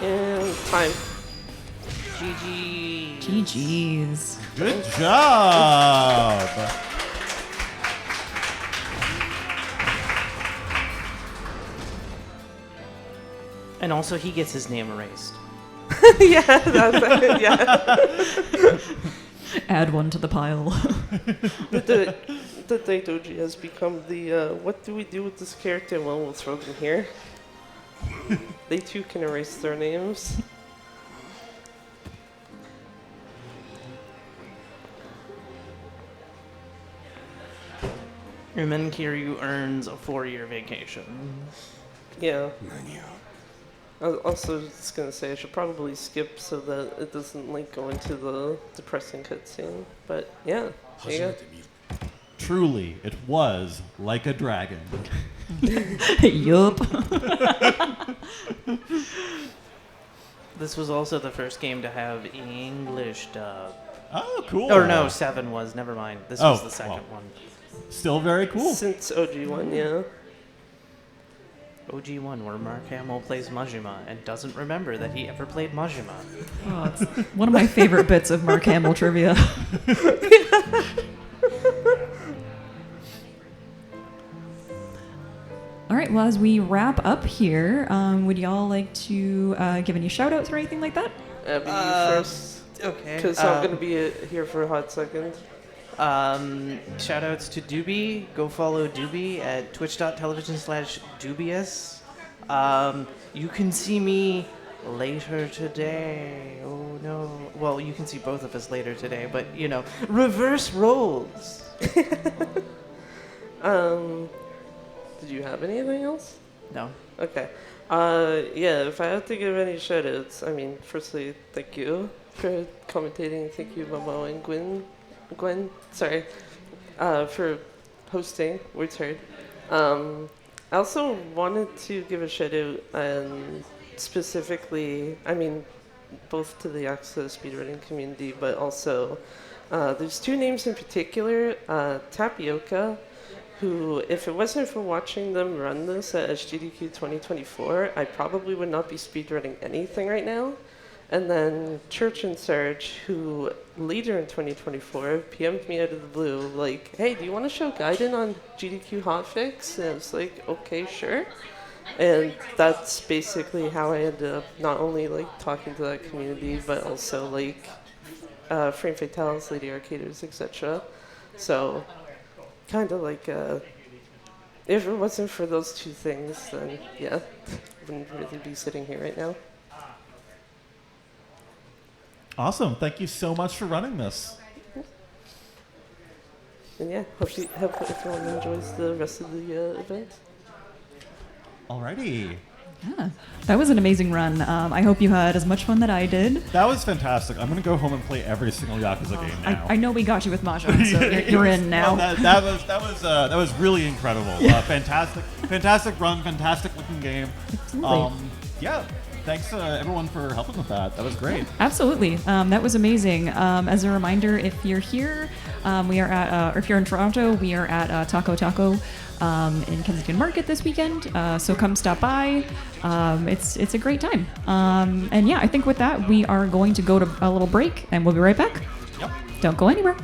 S3: And time.
S4: GG.
S2: GG's.
S1: Good job.
S4: And also, he gets his name erased.
S3: Yeah, that's yeah.
S2: Add one to the pile.
S3: The Daidoji has become the, what do we do with this character? Well, we'll throw them here. They too can erase their names.
S4: And then Kiryu earns a 4-year vacation.
S3: Yeah. I was also just gonna say I should probably skip so that it doesn't like go into the depressing cutscene. But yeah, there you go.
S1: Truly, it was like a dragon.
S2: Yup.
S4: This was also the first game to have English dub.
S1: Oh, cool.
S4: Or no, 7 was. Never mind. This was the second one.
S1: Still very cool.
S3: Since OG1, yeah.
S4: OG1, where Mark Hamill plays Majima and doesn't remember that he ever played Majima.
S2: Oh, it's one of my favorite bits of Mark Hamill trivia. All right, well, as we wrap up here, would y'all like to give any shout outs or anything like that?
S3: Abby, you first.
S4: Okay.
S3: Because I'm going to be here for a hot second.
S4: Shout outs to Doobie. Go follow Doobie at twitch.tv/dubious. You can see me later today. Oh no. Well, you can see both of us later today, but you know, reverse roles.
S3: Did you have anything else?
S4: No.
S3: Okay. Yeah, if I have to give any shout outs, I mean, firstly, thank you for commentating. Thank you, Momo and Gwyn, sorry, for hosting Words Heard. I also wanted to give a shout out, specifically, I mean, both to the Access speedrunning community, but also, there's two names in particular, Tapioca, who, if it wasn't for watching them run this at SGDQ 2024, I probably would not be speedrunning anything right now. And then Church and Surge, who later in 2024 PM'd me out of the blue, like, hey, do you want to show Gaiden on GDQ Hotfix? And I was like, okay, sure. And that's basically how I ended up not only like talking to that community, but also like Frame Fatales, Lady Arcaders, etc. So kind of like, if it wasn't for those two things, then yeah, I wouldn't really be sitting here right now.
S1: Awesome. Thank you so much for running this.
S3: And yeah, hope everyone enjoys the rest of the event.
S1: Alrighty.
S2: Yeah, that was an amazing run. I hope you had as much fun that I did.
S1: That was fantastic. I'm going to go home and play every single Yakuza game now.
S2: I know we got you with Mahjong, so you're in now.
S1: Well, that was really incredible. Fantastic run, fantastic looking game.
S2: Absolutely.
S1: Yeah. Thanks everyone for helping with that. That was great.
S2: Absolutely. That was amazing. As a reminder, if you're here, we are at, or if you're in Toronto, we are at Taco Taco in Kensington Market this weekend. So come stop by. It's a great time. And yeah, I think with that, we are going to go to a little break and we'll be right back.
S1: Yep.
S2: Don't go anywhere.